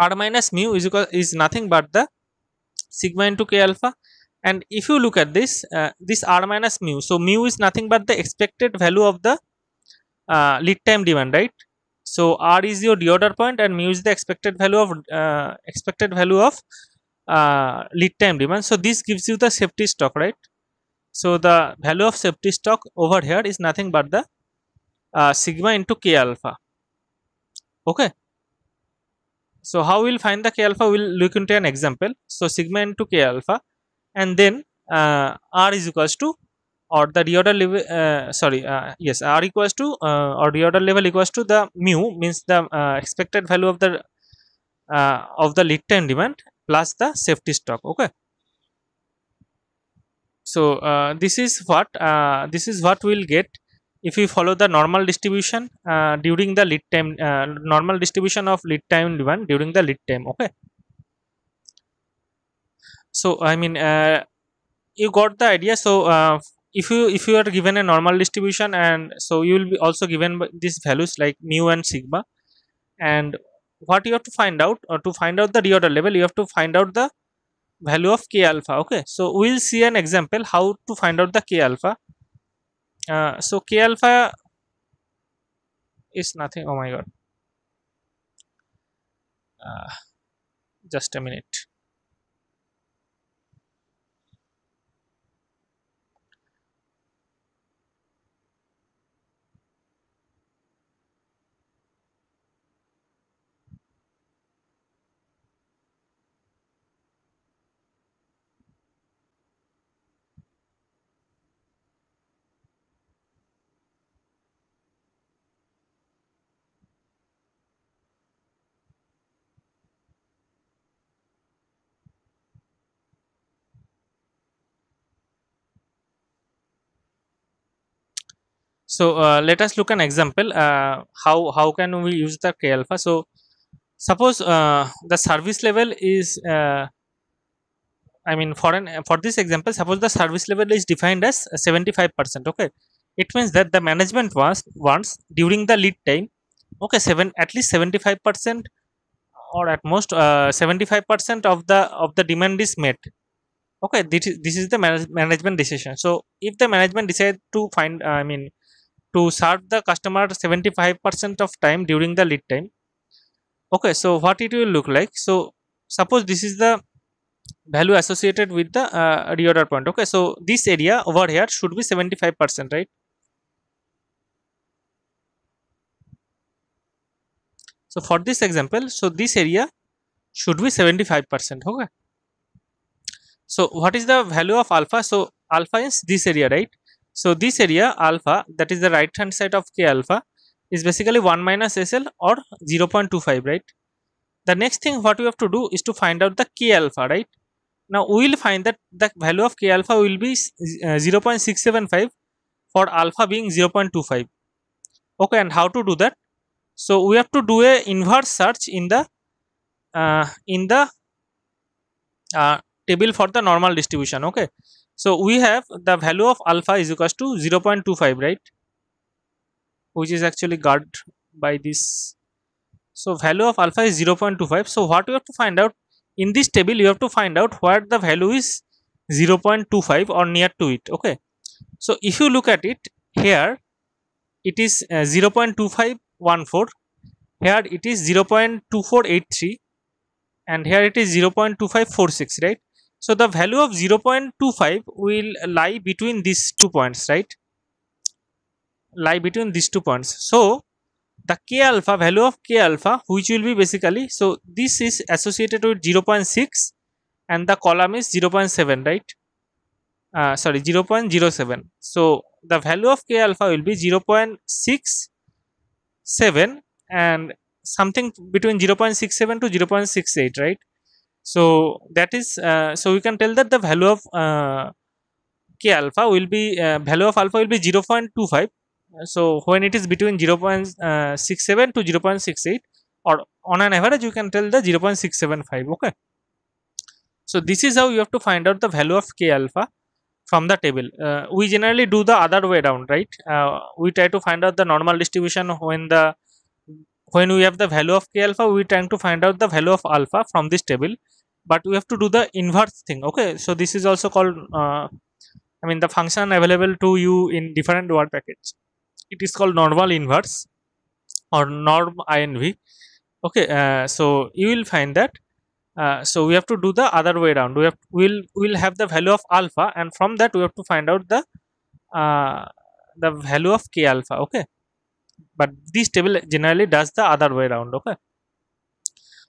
r minus mu is nothing but the sigma into k alpha. And if you look at this, this r minus mu, so mu is nothing but the expected value of the lead time demand, right? So r is your reorder point and mu is the expected value of lead time demand. So this gives you the safety stock, right? So the value of safety stock over here is nothing but the sigma into k alpha. Okay. So how we'll find the k alpha? We'll look into an example. So sigma into k alpha, and then r is equals to, or the reorder level yes, r equals to or reorder level equals to the mu, means the expected value of the lead time demand plus the safety stock. Okay, so this is what we'll get if we follow the normal distribution during the lead time, normal distribution of lead time demand during the lead time. Okay, so I mean you got the idea. So if you are given a normal distribution, and so you will be also given these values like mu and sigma, and what you have to find out, or to find out the reorder level, you have to find out the value of k alpha. Okay, so we'll see an example how to find out the k alpha. So k alpha is nothing, oh my god, just a minute. So let us look an example how can we use the k alpha. So suppose the service level is I mean for this example, suppose the service level is defined as 75%. Okay, it means that the management wants during the lead time, okay, at least 75%, or at most 75% of the demand is met. Okay, this is the management decision. So if the management decide to find I mean to serve the customer 75% of time during the lead time, okay, so what it will look like? So suppose this is the value associated with the reorder point. Okay, so this area over here should be 75%, right? So for this example, so this area should be 75%. Okay, so what is the value of alpha? So alpha is this area, right? So this area alpha, that is the right hand side of k alpha, is basically 1 minus SL or 0.25, right? The next thing what we have to do is to find out the k alpha, right? Now we will find that the value of k alpha will be 0.675 for alpha being 0.25. Okay, and how to do that? So we have to do a inverse search in the table for the normal distribution. Okay, so we have the value of alpha is equals to 0.25, right, which is actually guarded by this. So value of alpha is 0.25. So what you have to find out in this table, you have to find out where the value is 0.25 or near to it. Okay, so if you look at it here, it is 0.2514, here it is 0.2483, and here it is 0.2546, right? So the value of 0.25 will lie between these 2 points, right? lie between these 2 points. So the k alpha, value of k alpha, which will be basically, so this is associated with 0.6 and the column is 0.7, right? Sorry, 0.07. So the value of k alpha will be 0.67 and something between 0.67 to 0.68, right? So that is, so we can tell that the value of k alpha will be, value of alpha will be 0.25. So when it is between 0.67 to 0.68, or on an average you can tell the 0.675. Okay, so this is how you have to find out the value of k alpha from the table. We generally do the other way around, right? We try to find out the normal distribution when we have the value of k alpha, we trying to find out the value of alpha from this table, but we have to do the inverse thing. Okay, so this is also called, I mean, the function available to you in different word packets, it is called normal inverse or norm inv. Okay, so you will find that, so we have to do the other way around. We'll have the value of alpha, and from that we have to find out uh, the value of k alpha. Okay, but this table generally does the other way around. Okay,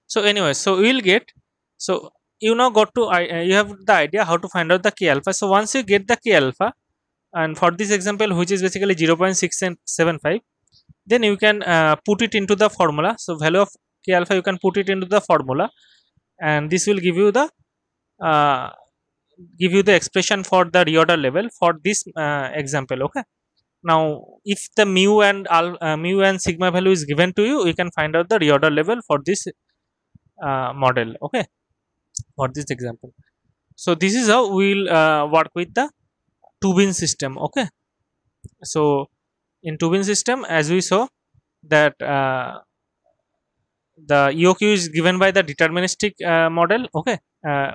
so anyway, so we will get, so you now got to, you have the idea how to find out the k alpha. So once you get the k alpha, and for this example which is basically 0.675, then you can put it into the formula. So value of k alpha you can put it into the formula, and this will uh, give you the expression for the reorder level for this example. Okay, now if the mu and sigma value is given to you, you can find out the reorder level for this model. Okay, for this example. So this is how we'll work with the two bin system. Okay, so in two bin system, as we saw that the EOQ is given by the deterministic model. Okay,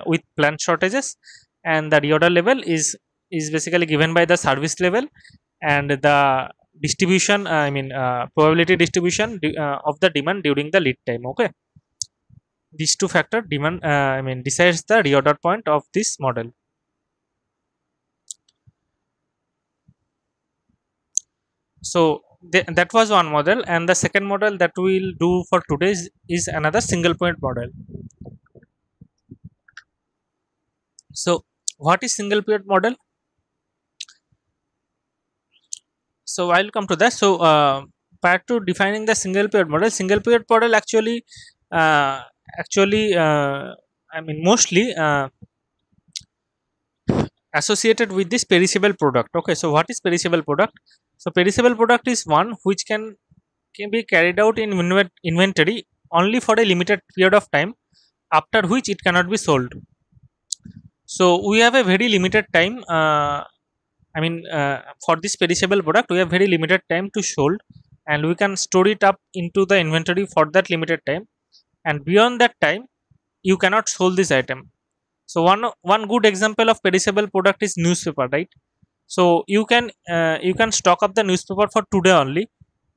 with planned shortages, and the reorder level is basically given by the service level, and the distribution, I mean, probability distribution of the demand during the lead time. Okay, these two factor demand, I mean, decides the reorder point of this model. So that was one model, and the second model that we will do for today is another single point model. So what is single period model? So I'll come to that. So prior to defining the single period model uh, actually I mean mostly associated with this perishable product. Okay, so what is perishable product? So perishable product is one which can be carried out in inventory only for a limited period of time, after which it cannot be sold. So we have a very limited time, I mean, for this perishable product we have very limited time to sold, and we can store it up into the inventory for that limited time, and beyond that time you cannot sold this item. So one good example of perishable product is newspaper, right? So you can stock up the newspaper for today only.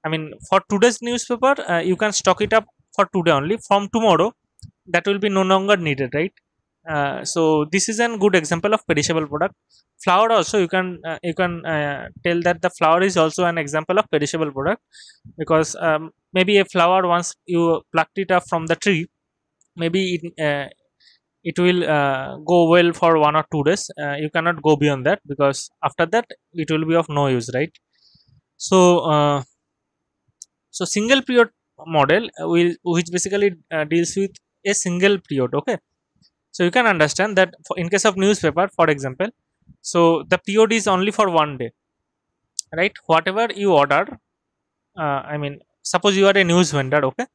I mean, for today's newspaper you can stock it up for today only. From tomorrow that will be no longer needed, right? So this is a good example of perishable product. Flour also you can tell that the flour is also an example of perishable product, because maybe a flower, once you plucked it up from the tree, maybe it will go well for 1 or 2 days. You cannot go beyond that, because after that it will be of no use, right? So so single period model which basically deals with a single period. Okay, so you can understand that in case of newspaper, for example, so the period is only for one day, right? Whatever you order, I mean, suppose you are a news vendor, okay,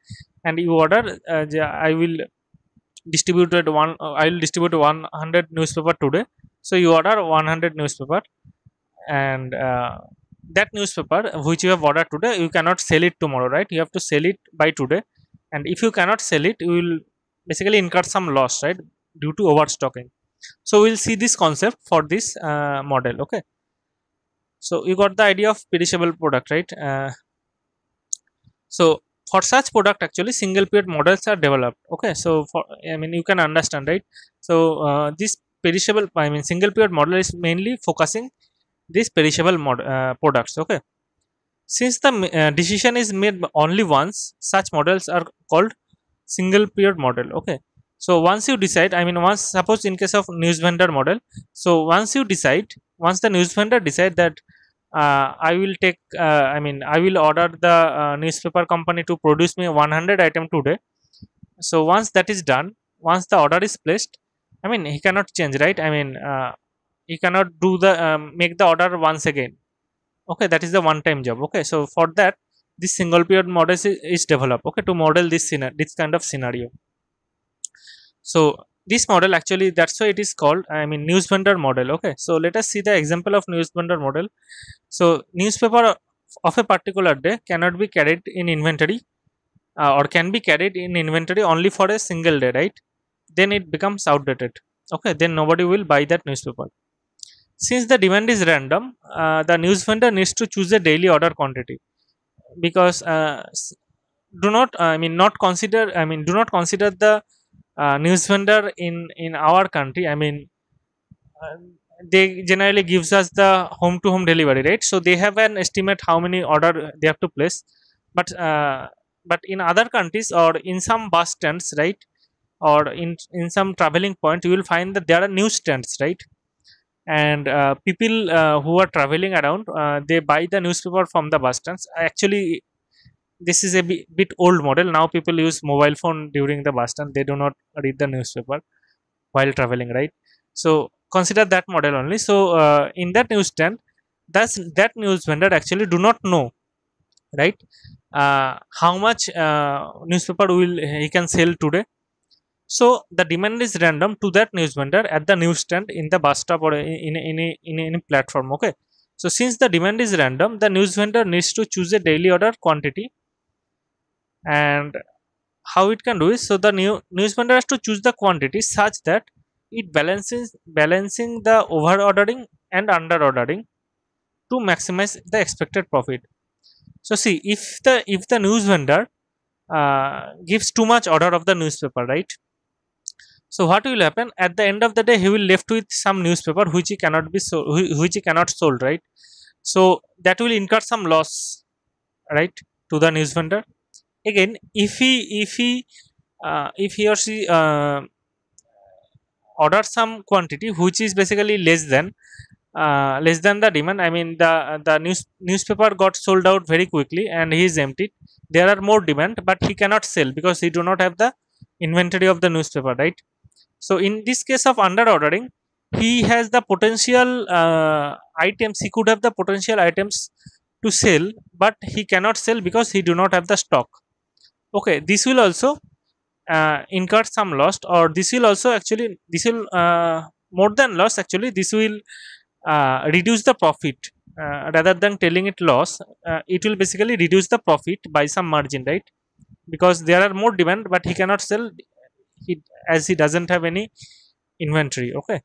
and you order, I will I will distribute 100 newspaper today. So you order 100 newspaper, and that newspaper which you have ordered today, you cannot sell it tomorrow, right? You have to sell it by today, and if you cannot sell it, you will basically incur some loss, right, due to overstocking. So we'll see this concept for this model. Okay, so you got the idea of perishable product, right? So for such product, actually single period models are developed. Okay, so for, I mean, you can understand, right? So this perishable, I mean, single period model is mainly focusing these perishable products. Okay, Since the decision is made only once, such models are called single period model. Okay, so once you decide, I mean, once, suppose in case of news vendor model, so once you decide, once the news vendor decide that I will take, I mean, I will order the newspaper company to produce me 100 item today. So once that is done, once the order is placed, I mean, he cannot change, right? I mean, he cannot do the make the order once again. Okay, that is the one time job. Okay, so for that, this single period model is developed, okay, to model this kind of scenario. So this model actually, that's why it is called, I mean, news vendor model. Okay, so let us see the example of news vendor model. So newspaper of a particular day cannot be carried in inventory, or can be carried in inventory only for a single day, right? Then it becomes outdated. Okay, then nobody will buy that newspaper. Since the demand is random, the news vendor needs to choose a daily order quantity, because do not, I mean, not consider, I mean, do not consider the news vendor in our country. I mean, uh, they generally gives us the home to home delivery, right? So they have an estimate how many order they have to place. But uh, but in other countries, or in some bus stands, right, or in some traveling point, you will find that there are news stands, right? And people who are traveling around, they buy the newspaper from the bus stands. Actually, this is a bit old model. Now people use mobile phone during the bus stand, they do not read the newspaper while traveling, right? So consider that model only. So in that newsstand, that news vendor actually do not know, right, how much newspaper will he can sell today. So the demand is random to that news vendor at the newsstand, in the bus stop, or in any platform. Okay, so since the demand is random, the news vendor needs to choose a daily order quantity. And how it can do is, so the news vendor has to choose the quantity such that it balancing the over ordering and under ordering to maximize the expected profit. So see, if the news vendor gives too much order of the newspaper, right? So what will happen at the end of the day? He will left with some newspaper which he cannot be sold, which he cannot sold, right? So that will incur some loss, right, to the news vendor. Again, if he or she order some quantity which is basically less than the demand. I mean, the newspaper got sold out very quickly and he is emptied. There are more demand, but he cannot sell because he do not have the inventory of the newspaper, right? So in this case of under ordering, he has the potential items. He could have the potential items to sell, but he cannot sell because he do not have the stock. Okay, this will also incur some loss, or this will also actually, this will more than loss, actually this will reduce the profit. Rather than telling it loss, it will basically reduce the profit by some margin, right? Because there are more demand but he cannot sell, he, as he doesn't have any inventory. Okay,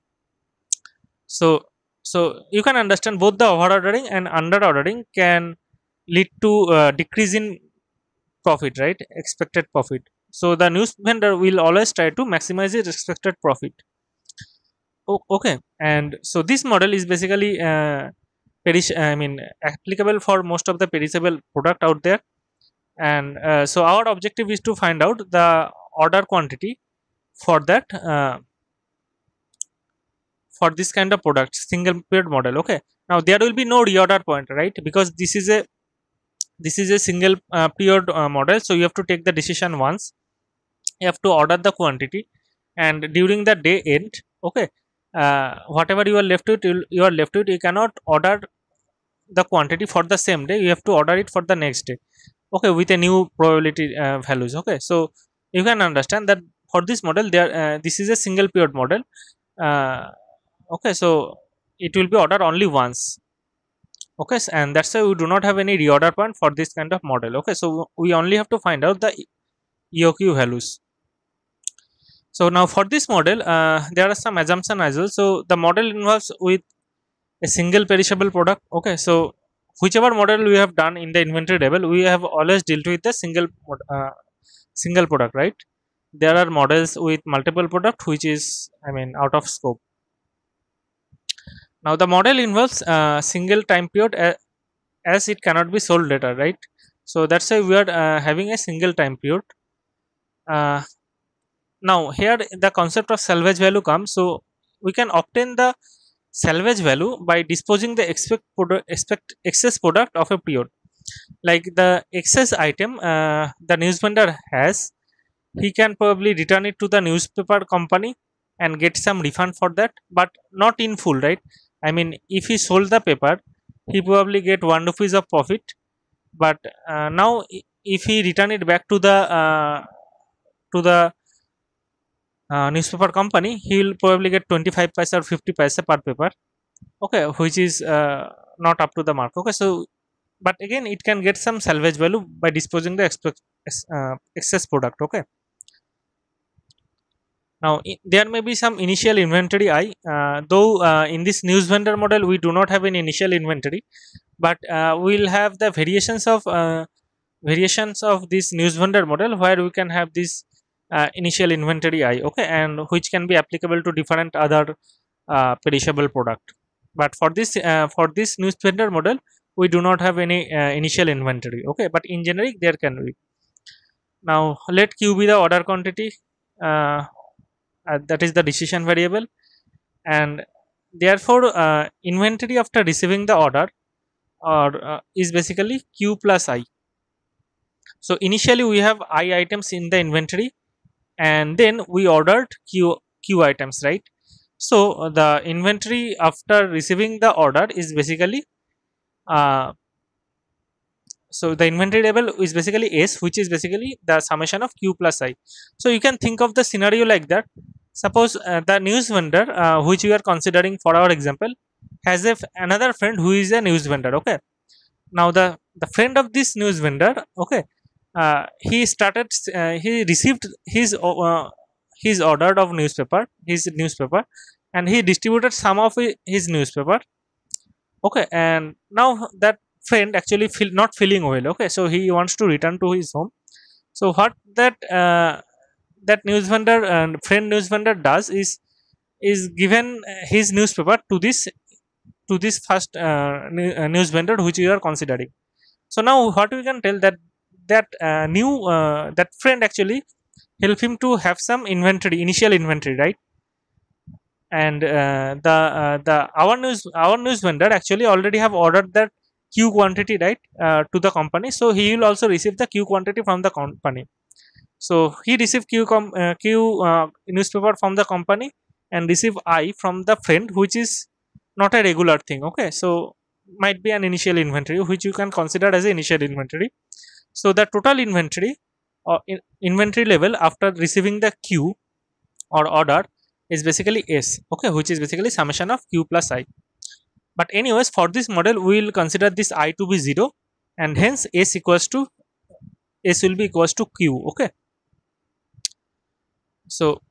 so so you can understand both the over ordering and under ordering can lead to decrease in profit, right, expected profit. So the news vendor will always try to maximize his expected profit. Okay, and so this model is basically I mean, applicable for most of the perishable product out there. And so our objective is to find out the order quantity for that, for this kind of product, single period model. Okay, now there will be no reorder point, right, because this is a single period model. So you have to take the decision once, you have to order the quantity, and during the day end, okay, whatever you are left with, you are left with, you cannot order the quantity for the same day, you have to order it for the next day. Okay, with a new probability values. Okay, so you can understand that for this model, there this is a single period model. uh, okay, so it will be ordered only once. Okay, and that's why we do not have any reorder point for this kind of model. Okay, so we only have to find out the EOQ values. So now for this model, there are some assumption as well. So the model involves with a single perishable product. Okay, so whichever model we have done in the inventory level, we have always dealt with the single product, right? There are models with multiple product, which is, I mean, out of scope. Now the model involves single time period. as it cannot be sold later, right? So that's why we are having a single time period. uh, Now here the concept of salvage value comes. So we can obtain the salvage value by disposing the expect excess product of a period, like the excess item the news vendor has. He can probably return it to the newspaper company and get some refund for that, but not in full, right? I mean, if he sold the paper, he probably get 1 rupees of profit, but now if he return it back to the newspaper company, he will probably get 25 paisa or 50 paisa per paper, okay, which is not up to the mark. Okay, so but again it can get some salvage value by disposing the excess product. Okay, now there may be some initial inventory I, though in this news vendor model we do not have an initial inventory, but we'll have the variations of this news vendor model where we can have this initial inventory I, okay, and which can be applicable to different other perishable product. But for this news vendor model, we do not have any initial inventory, okay, but in generic there can be. Now let q be the order quantity, uh, that is the decision variable, and therefore inventory after receiving the order or is basically q plus I. So initially we have I items in the inventory, and then we ordered q items, right? So the inventory after receiving the order is basically uh, so the inventory level is basically S, which is basically the summation of q plus I. So you can think of the scenario like that. Suppose the news vendor which we are considering for our example has another friend who is a news vendor, okay. Now the friend of this news vendor, okay, he received his order of his newspaper, and he distributed some of his newspaper, okay, and now that friend actually feel not feeling well, okay, so he wants to return to his home. So what that news vendor and friend news vendor does is given his newspaper to this first news vendor which we are considering. So now what we can tell that friend actually help him to have some initial inventory, right? And the our news vendor actually already have ordered that q quantity, right, to the company, so he will also receive the q quantity from the company. So he received q newspaper from the company and receive I from the friend, which is not a regular thing, okay. So might be an initial inventory which you can consider as an initial inventory. So the total inventory or inventory level after receiving the q or order is basically S, okay, which is basically summation of q plus I. But anyways, for this model we will consider this I to be 0, and hence S will be equals to q, okay. So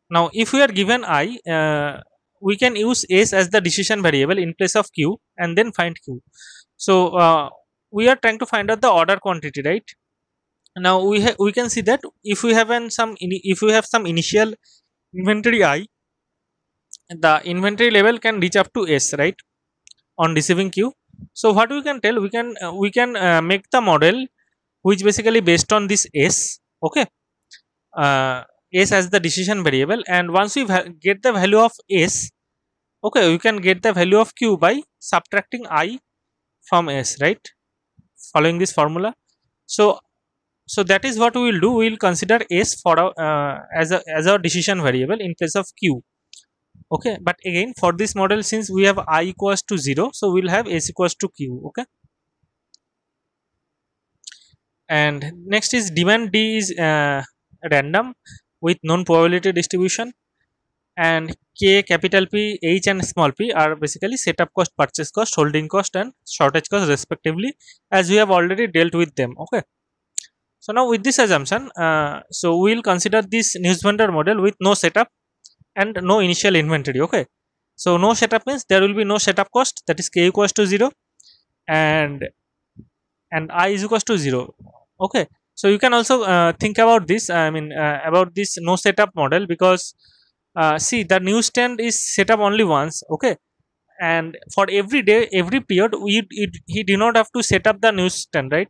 now if we are given I, we can use S as the decision variable in place of q and then find q. So we are trying to find out the order quantity, right? Now we can see that if we have some initial inventory I, the inventory level can reach up to S, right, on receiving q. So what we can tell, we can make the model which basically based on this S, okay, S as the decision variable, and once we get the value of S, okay, we can get the value of q by subtracting I from S, right, following this formula. So that is what we will do. We will consider S for our as our decision variable in place of q, okay. But again for this model, since we have I equals to 0, so we will have S equals to q, okay. And next is demand D is random with known probability distribution, and K, capital P, H and small p are basically setup cost, purchase cost, holding cost and shortage cost respectively, as we have already dealt with them, okay. So now with this assumption, so we will consider this news vendor model with no setup and no initial inventory, okay. So no setup means there will be no setup cost, that is K equals to 0, and I is equals to 0, okay. So you can also think about this, I mean about this no setup model, because see, the newsstand is set up only once, okay, and for every day, every period, he do not have to set up the newsstand, right?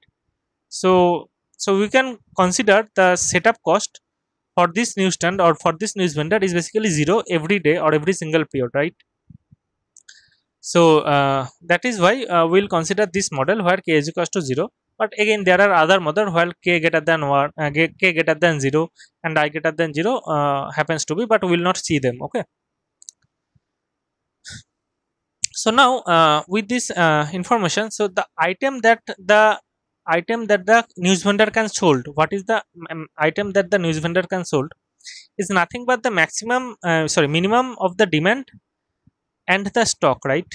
So we can consider the setup cost for this newsstand or for this news vendor is basically zero every day or every single period, right? So that is why we'll consider this model where k is equals to 0. But again, there are other model where k greater than 1, k greater than 0 and I greater than 0 happens to be, but we will not see them. Okay. So now with this information, so the item that the news vendor can sold, what is the item that the news vendor can sold is nothing but the minimum of the demand and the stock, right?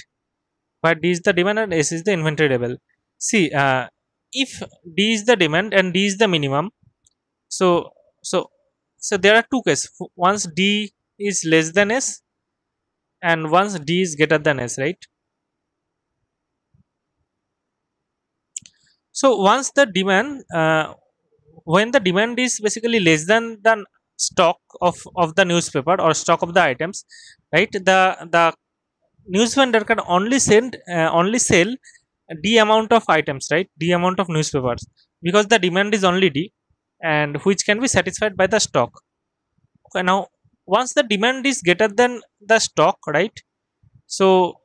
But D is the demand and S is the inventory level. See, if D is the demand and D is the minimum, so so so there are two cases. Once D is less than S and once D is greater than S, right? So once the demand, when the demand is basically less than the stock of the newspaper or stock of the items, right? The news vendor can only sell D amount of items, right? D amount of newspapers, because the demand is only D, and which can be satisfied by the stock. Okay, now once the demand is greater than the stock, right? So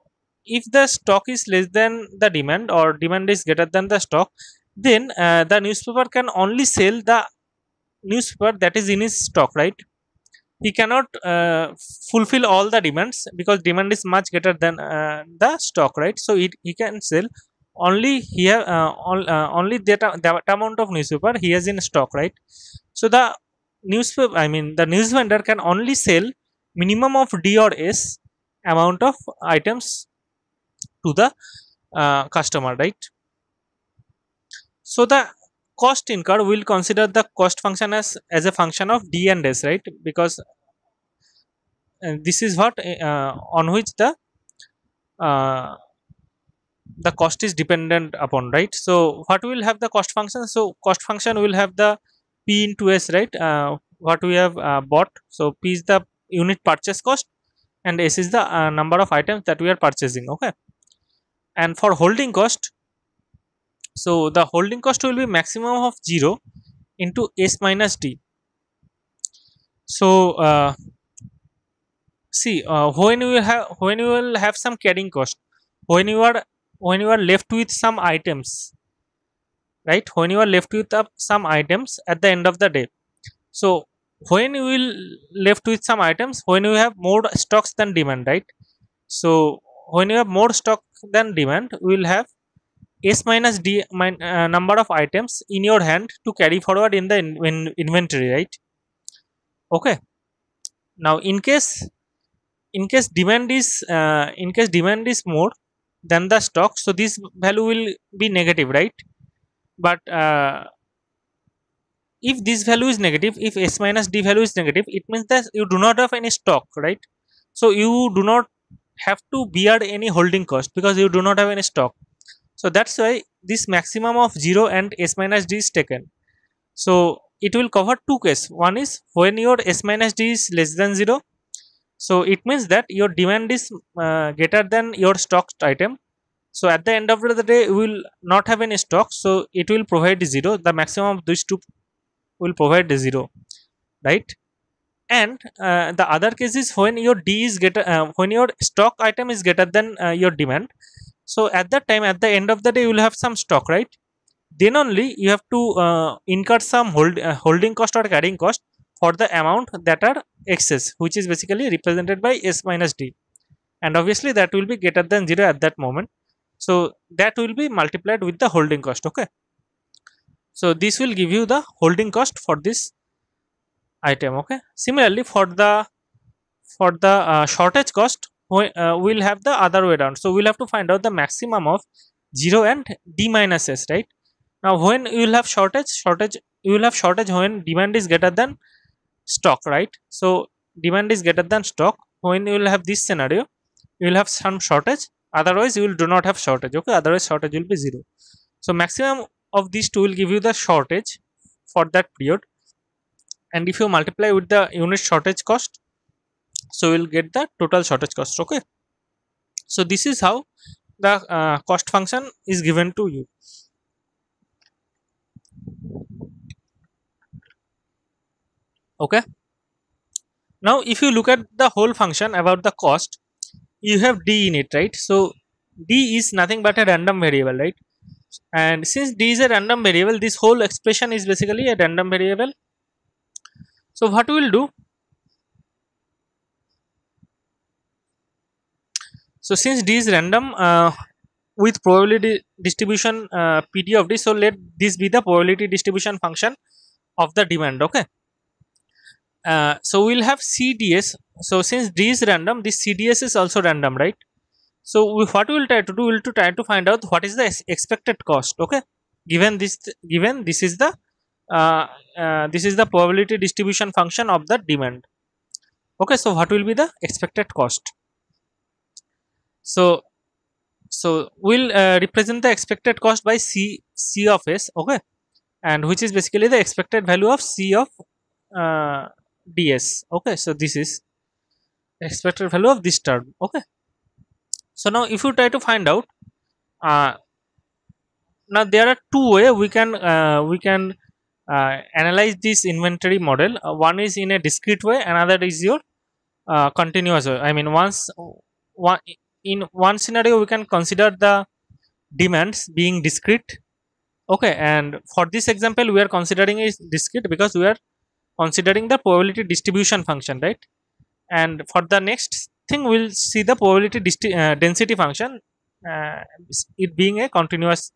if the stock is less than the demand or demand is greater than the stock, then the newspaper can only sell the newspaper that is in his stock, right? He cannot fulfill all the demands because demand is much greater than the stock, right? So he can sell only here only that amount of newspaper he has in stock, right? So the newspaper, I mean the news vendor can only sell minimum of D or S amount of items to the customer, right? So the cost incurred, will consider the cost function as a function of D and S, right? Because this is what on which uh, the cost is dependent upon, right? So what will have the cost function? So cost function will have the P into S, right? What we have bought. So P is the unit purchase cost and S is the number of items that we are purchasing. Okay. And for holding cost, so the holding cost will be maximum of 0 into S minus D. So see, when you will have some carrying cost, when you are left with some items, right? When you are left with some items at the end of the day, so when you will left with some items, when you have more stocks than demand, right? So when you have more stock than demand, we will have S minus D number of items in your hand to carry forward in the inventory, right? Okay. Now in case demand is more than the stock, so this value will be negative, right? But if this value is negative, if S minus D value is negative, it means that you do not have any stock, right? So you do not have to bear any holding cost because you do not have any stock. So that's why this maximum of 0 and S minus D is taken. So it will cover two cases. One is when your S minus D is less than 0. So it means that your demand is greater than your stock item. So at the end of the day, we will not have any stock. So it will provide 0. The maximum of these two will provide 0, right? And the other case is when your D is greater, when your stock item is greater than your demand. So at that time, at the end of the day, you will have some stock, right? Then only you have to incur some holding cost or carrying cost for the amount that are excess, which is basically represented by S minus D, and obviously that will be greater than 0 at that moment. So that will be multiplied with the holding cost. Okay. So this will give you the holding cost for this item. Okay. Similarly, for the shortage cost, we'll have the other way around. So we'll have to find out the maximum of 0 and D minus S, right? Now when you will have shortage you will have shortage when demand is greater than stock, right? So demand is greater than stock. When you will have this scenario, you will have some shortage, otherwise you will do not have shortage. Okay, otherwise shortage will be 0. So maximum of these two will give you the shortage for that period, and if you multiply with the unit shortage cost, so you will get the total shortage cost. Okay. So this is how the cost function is given to you. Okay, now if you look at the whole function about the cost, you have d in it, right? So d is nothing but a random variable, right? And since d is a random variable, this whole expression is basically a random variable. So what we will do, so since d is random with probability distribution pd of d, so let this be the probability distribution function of the demand. Okay, so we'll have cds. So since d is random, this cds is also random, right? So what we will try to do, we'll to try to find out what is the expected cost. Okay, given this is the uh, this is the probability distribution function of the demand. Okay, so what will be the expected cost? So we'll represent the expected cost by c of s. Okay, and which is basically the expected value of c of uh, ds. Okay, so this is expected value of this term. Okay, so now if you try to find out, uh, now there are two way we can analyze this inventory model. One is in a discrete way, another is your continuous way. I mean, one in one scenario we can consider the demands being discrete. Okay, and for this example we are considering is discrete because we are considering the probability distribution function, right? And for the next thing we'll see the probability density function, uh, it being a continuous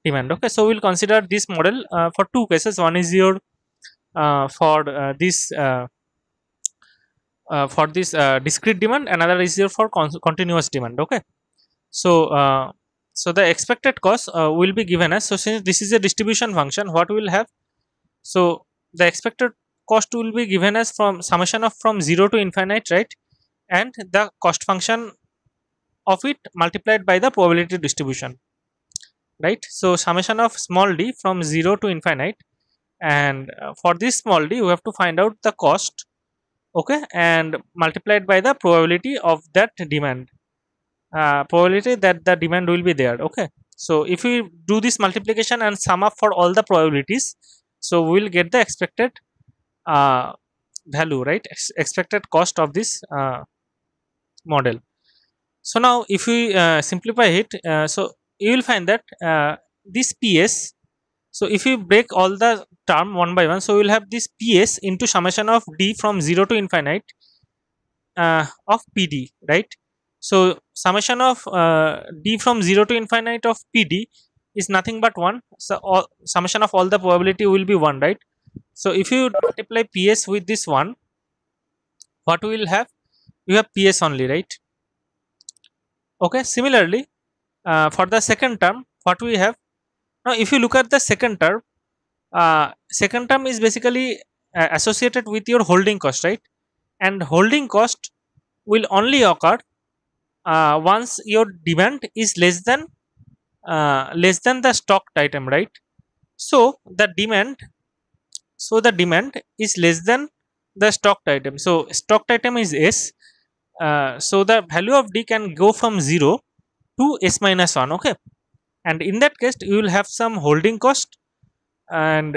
demand. Okay, so we'll consider this model for two cases. One is your for this discrete demand, another is your for continuous demand. Okay, so so the expected cost will be given as, so since this is a distribution function, what we will have, so the expected cost will be given as from summation of from 0 to infinite, right? And the cost function of it multiplied by the probability distribution, right? So summation of small d from 0 to infinite, and for this small d we have to find out the cost. Okay, and multiplied by the probability of that demand, probability that the demand will be there. Okay, so if we do this multiplication and sum up for all the probabilities, so we will get the expected uh, value, right? Expected cost of this model. So now if we simplify it, so you will find that this ps, so if you break all the term one by one, so we will have this ps into summation of d from 0 to infinite of pd, right? So summation of d from 0 to infinite of pd is nothing but 1. So summation of all the probability will be 1, right? So if you multiply ps with this one, what we will have, you have ps only, right? Okay, similarly for the second term, what we have, now if you look at the second term is basically associated with your holding cost, right? And holding cost will only occur once your demand is less than the stocked item, right? So the demand is less than the stocked item. So stocked item is s, so the value of d can go from 0 to s minus 1. Okay, and in that case you will have some holding cost, and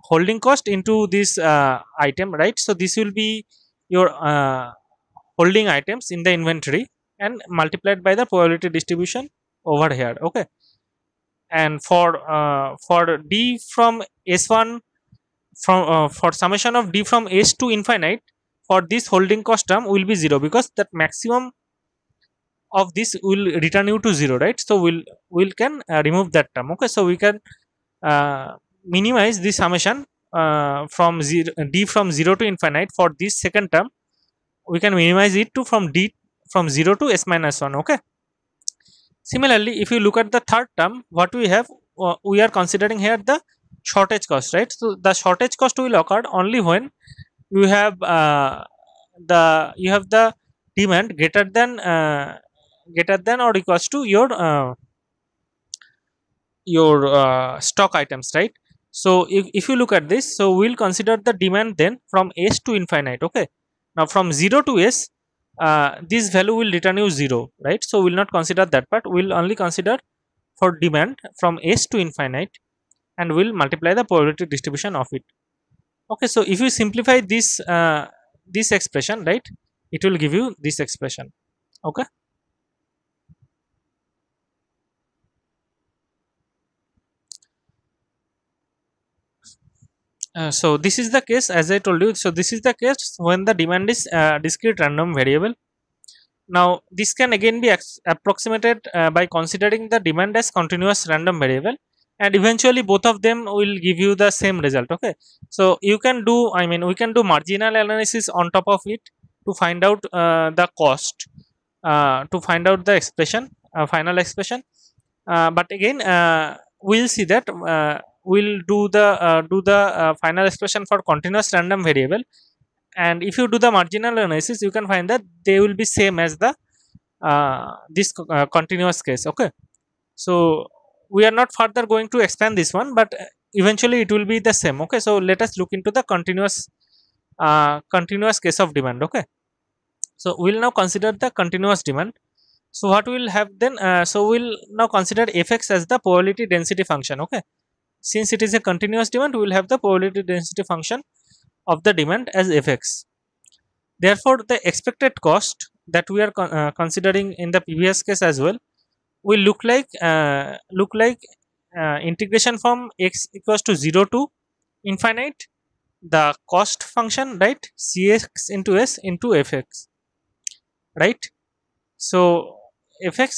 holding cost into this item, right? So this will be your holding items in the inventory and multiplied by the probability distribution over here. Okay, and for d from s1, from for summation of d from s to infinite, for this holding cost term will be 0 because that maximum of this will return you to 0, right? So we'll can remove that term. Okay, so we can minimize the summation from 0 d from 0 to infinite. For this second term we can minimize it to from d from 0 to s minus 1. Okay, similarly if you look at the third term, what we have, we are considering here the shortage cost, right? So the shortage cost will occur only when you have the demand greater than or equals to your stock items, right? So if you look at this, so we'll consider the demand then from s to infinite. Okay, now from 0 to s, this value will return you 0, right? So we'll not consider that part. We'll only consider for demand from S to infinite, and we'll multiply the probability distribution of it. Okay, so if you simplify this expression, right, it will give you this expression. Okay. So this is the case, as I told you. So this is the case when the demand is discrete random variable. Now this can again be approximated by considering the demand as continuous random variable, and eventually both of them will give you the same result. Okay, so you can do, I mean, we can do marginal analysis on top of it to find out the cost, to find out the expression, final expression. But again, we'll see that we'll do the final expression for continuous random variable, and if you do the marginal analysis, you can find that they will be same as the this continuous case. Okay, so we are not further going to expand this one, but eventually it will be the same. Okay, so let us look into the continuous case of demand. Okay, so we'll now consider the continuous demand. So what we'll have then, so we'll now consider fx as the probability density function. Okay, since it is a continuous demand, we will have the probability density function of the demand as fx. Therefore the expected cost that we are considering in the previous case as well will look like integration from x equals to 0 to infinite, the cost function, right, cx into s into fx, right? So fx,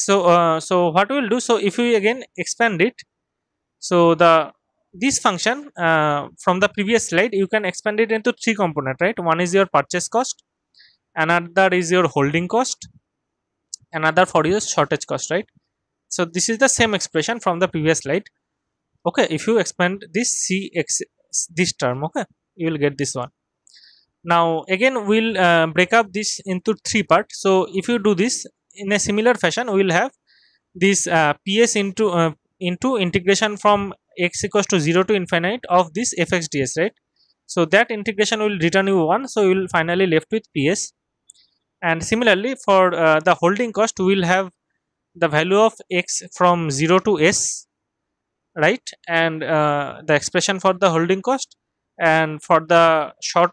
so what we will do, so if we again expand it, so this function from the previous slide, you can expand it into three component, right? One is your purchase cost, another is your holding cost, another for your shortage cost, right? So this is the same expression from the previous slide. Okay, if you expand this cx, this term, okay, you will get this one. Now again we'll break up this into three parts. So if you do this in a similar fashion, we will have this ps into integration from x equals to 0 to infinite of this fx ds, right? So that integration will return you 1, so you will finally left with ps. And similarly for the holding cost, we will have the value of x from 0 to s, right, and the expression for the holding cost. And for the short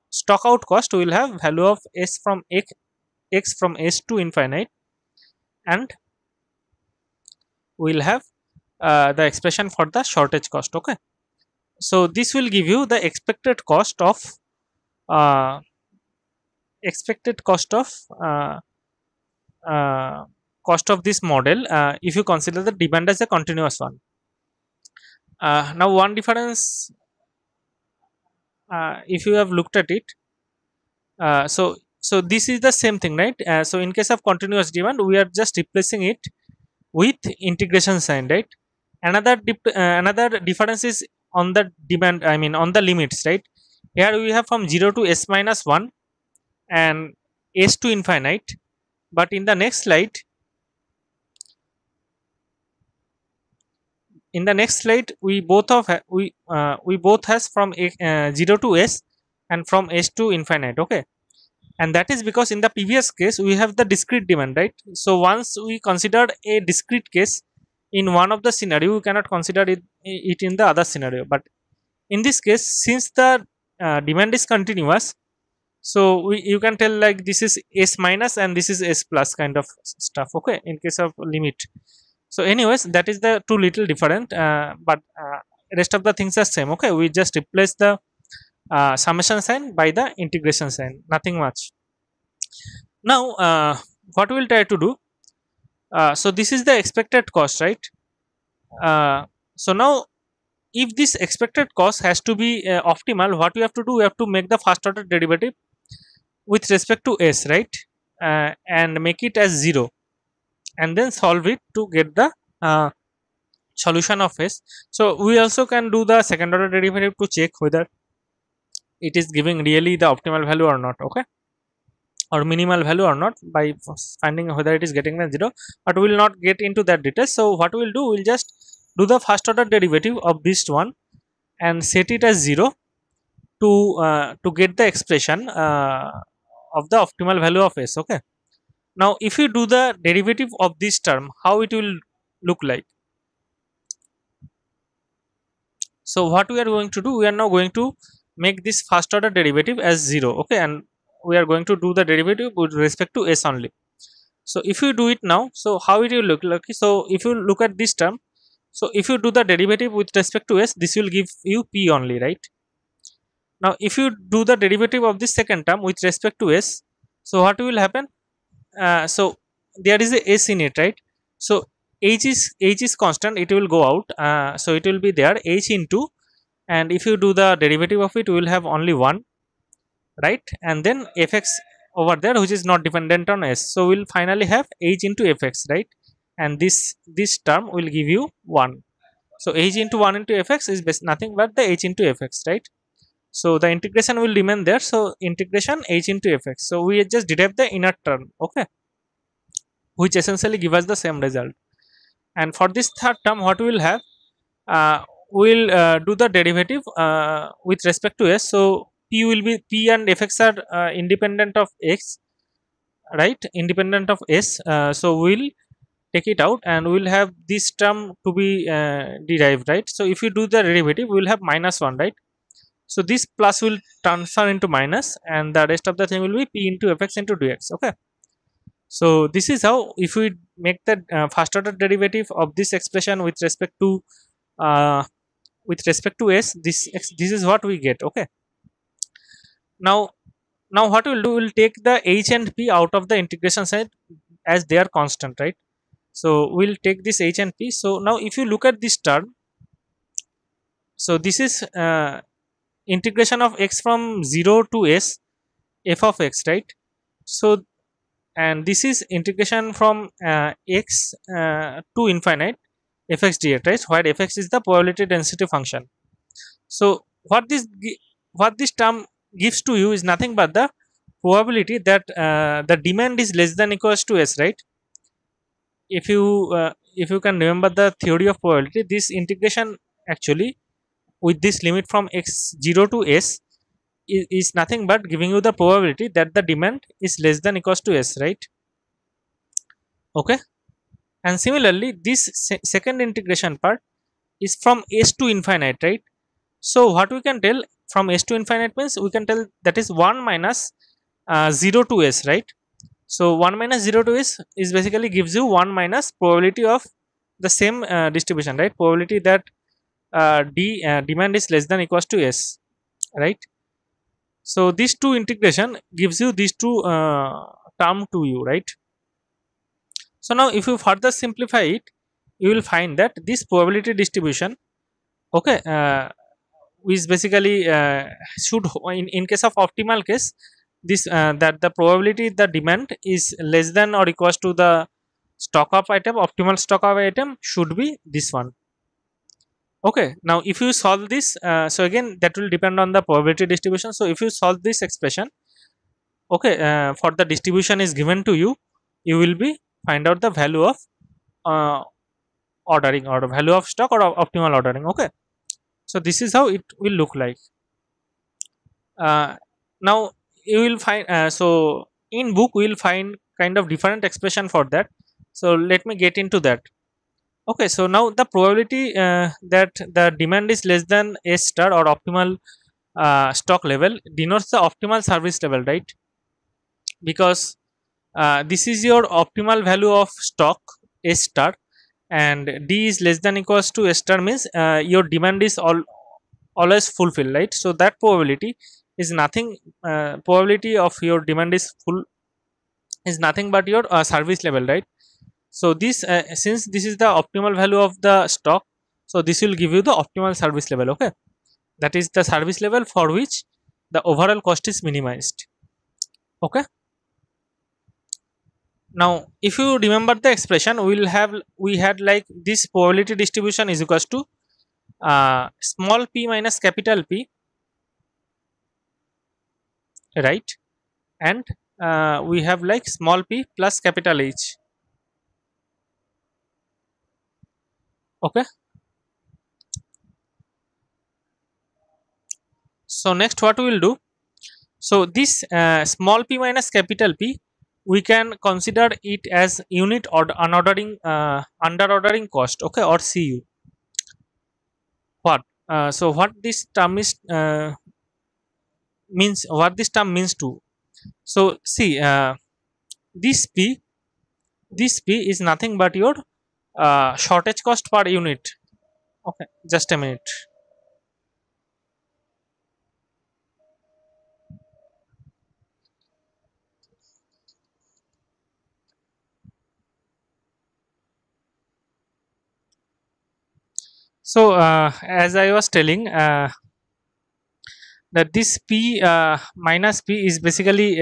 stock out cost, we will have value of s from x from s to infinite, and we will have the expression for the shortage cost. Okay, so this will give you the expected cost of uh, expected cost of uh, cost of this model if you consider the demand as a continuous one. Now one difference, if you have looked at it, so this is the same thing, right? So in case of continuous demand, we are just replacing it with integration sign, right? Another difference is on the demand, I mean on the limits, right? Here we have from 0 to s minus 1 and s to infinite, but in the next slide, we both has from 0 to s and from s to infinite. Okay, and that is because in the previous case we have the discrete demand, right? So once we considered a discrete case in one of the scenario, we cannot consider it in the other scenario. But in this case, since the demand is continuous, so you can tell like this is s minus and this is s plus kind of stuff. Okay, in case of limit. So anyways, that is the two little different, but rest of the things are same. Okay, we just replace the summation sign by the integration sign, nothing much. Now what we will try to do, so this is the expected cost, right? So now if this expected cost has to be optimal, what we have to do, we have to make the first order derivative with respect to s, right? And make it as 0, and then solve it to get the solution of s. So we also can do the second order derivative to check whether it is giving really the optimal value or not. Okay, or minimal value or not, by finding whether it is getting the 0, but we will not get into that detail. So what we will do, we will just do the first order derivative of this one and set it as 0 to get the expression of the optimal value of s. Okay, now if you do the derivative of this term, how it will look like? So what we are going to do, we are now going to make this first order derivative as 0. Okay, and we are going to do the derivative with respect to s only. So if you do it now, so how it will look like? So if you look at this term, so if you do the derivative with respect to s, this will give you p only, right? Now if you do the derivative of this second term with respect to s, so what will happen? So there is a s in it, right? So h is constant, it will go out, so it will be there h into, and if you do the derivative of it, we will have only 1, right? And then fx over there, which is not dependent on s, so we'll finally have h into fx, right? And this term will give you 1. So h into 1 into fx is nothing but the h into fx, right? So the integration will remain there, so integration h into fx, so we just derive the inner term, okay, which essentially give us the same result. And for this third term, what we will have, we'll do the derivative with respect to s. So p will be, p and fx are independent of x, right, independent of s. So we'll take it out and we'll have this term to be derived, right? So if you do the derivative, we'll have -1, right? So this plus will transfer into minus, and the rest of the thing will be p into fx into dx. Okay, so this is how, if we make the first order derivative of this expression uh, with respect to s, this is what we get. Okay, now what we'll do, we'll take the h and p out of the integration side as they are constant, right? So we'll take this h and p. So now if you look at this term, so this is integration of x from 0 to s f of x, right? So, and this is integration from x to infinite fx dx, right, where fx is the probability density function. So what this term gives to you is nothing but the probability that the demand is less than equals to s, right? If you can remember the theory of probability, this integration actually with this limit from x 0 to s is nothing but giving you the probability that the demand is less than equals to s, right? Okay, and similarly this second integration part is from s to infinite, right? So what we can tell, from s to infinite means we can tell that is 1 minus 0 to s, right? So 1 minus 0 to s is basically gives you 1 minus probability of the same distribution, right? Probability that demand is less than equals to s, right? So these two integration gives you these two term to you, right? So now if you further simplify it, you will find that this probability distribution, okay, is basically should in case of optimal case, this that the probability the demand is less than or equals to the stock of item, optimal stock of item should be this one. Okay, now if you solve this, so again that will depend on the probability distribution. So if you solve this expression, okay, for the distribution is given to you, you will be find out the value of uh, ordering or value of stock or optimal ordering. Okay, so this is how it will look like. Now you will find, so in book we will find kind of different expression for that, so let me get into that. Okay, so now the probability that the demand is less than s star or optimal stock level denotes the optimal service level, right? Because this is your optimal value of stock s star, and d is less than equals to s star means your demand is always fulfilled, right? So that probability is nothing, probability of your demand is full is nothing but your service level, right? So this since this is the optimal value of the stock, so this will give you the optimal service level. Okay, that is the service level for which the overall cost is minimized. Okay, now if you remember the expression, we had like this probability distribution is equals to small p minus capital P, right? And we have like small p plus capital H. Okay, so next what we will do, So this small p minus capital P, we can consider it as unit or unordering under ordering cost, okay, or CU. What so what this term is means, what this term means to, so see, this P, this P is nothing but your shortage cost per unit. Okay, just a minute. So as I was telling, that this P minus P is basically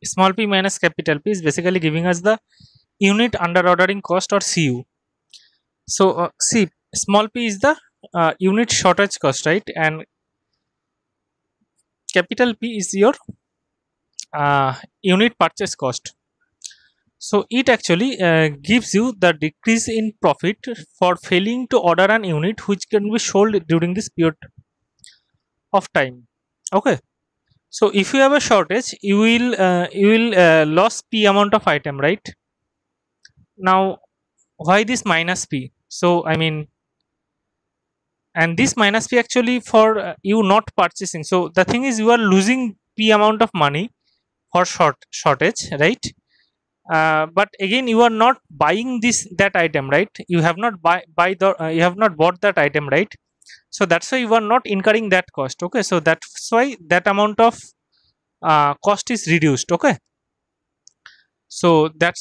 small p minus capital P is basically giving us the unit under ordering cost, or CU. So see, small p is the unit shortage cost, right, and capital P is your unit purchase cost. So it actually gives you the decrease in profit for failing to order an unit which can be sold during this period of time. Okay, so if you have a shortage, you will lose P amount of item, right? Now why this minus P? So I mean, and this minus P actually for you not purchasing. So the thing is, you are losing P amount of money for shortage, right? But again, you are not buying that item, right? You have not you have not bought that item, right? So that's why you are not incurring that cost. Okay, so that's why that amount of cost is reduced. Okay, so that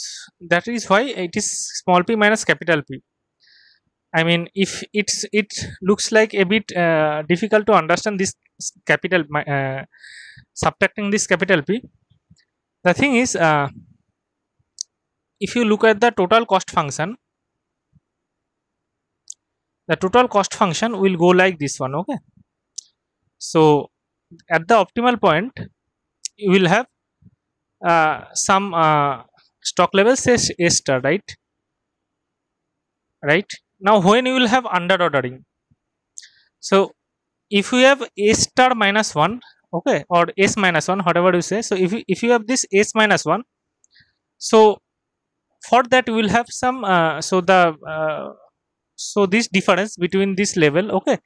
is why it is small p minus capital P. I mean, if it looks like a bit difficult to understand this capital subtracting this capital P. The thing is, if you look at the total cost function, the total cost function will go like this one. Okay, so at the optimal point, you will have some stock level says A star, right? Right now, when you will have under ordering, so if you have A star minus 1, okay, or S minus 1, whatever you say. So if you have this S minus 1, so for that we will have some so this difference between this level, okay,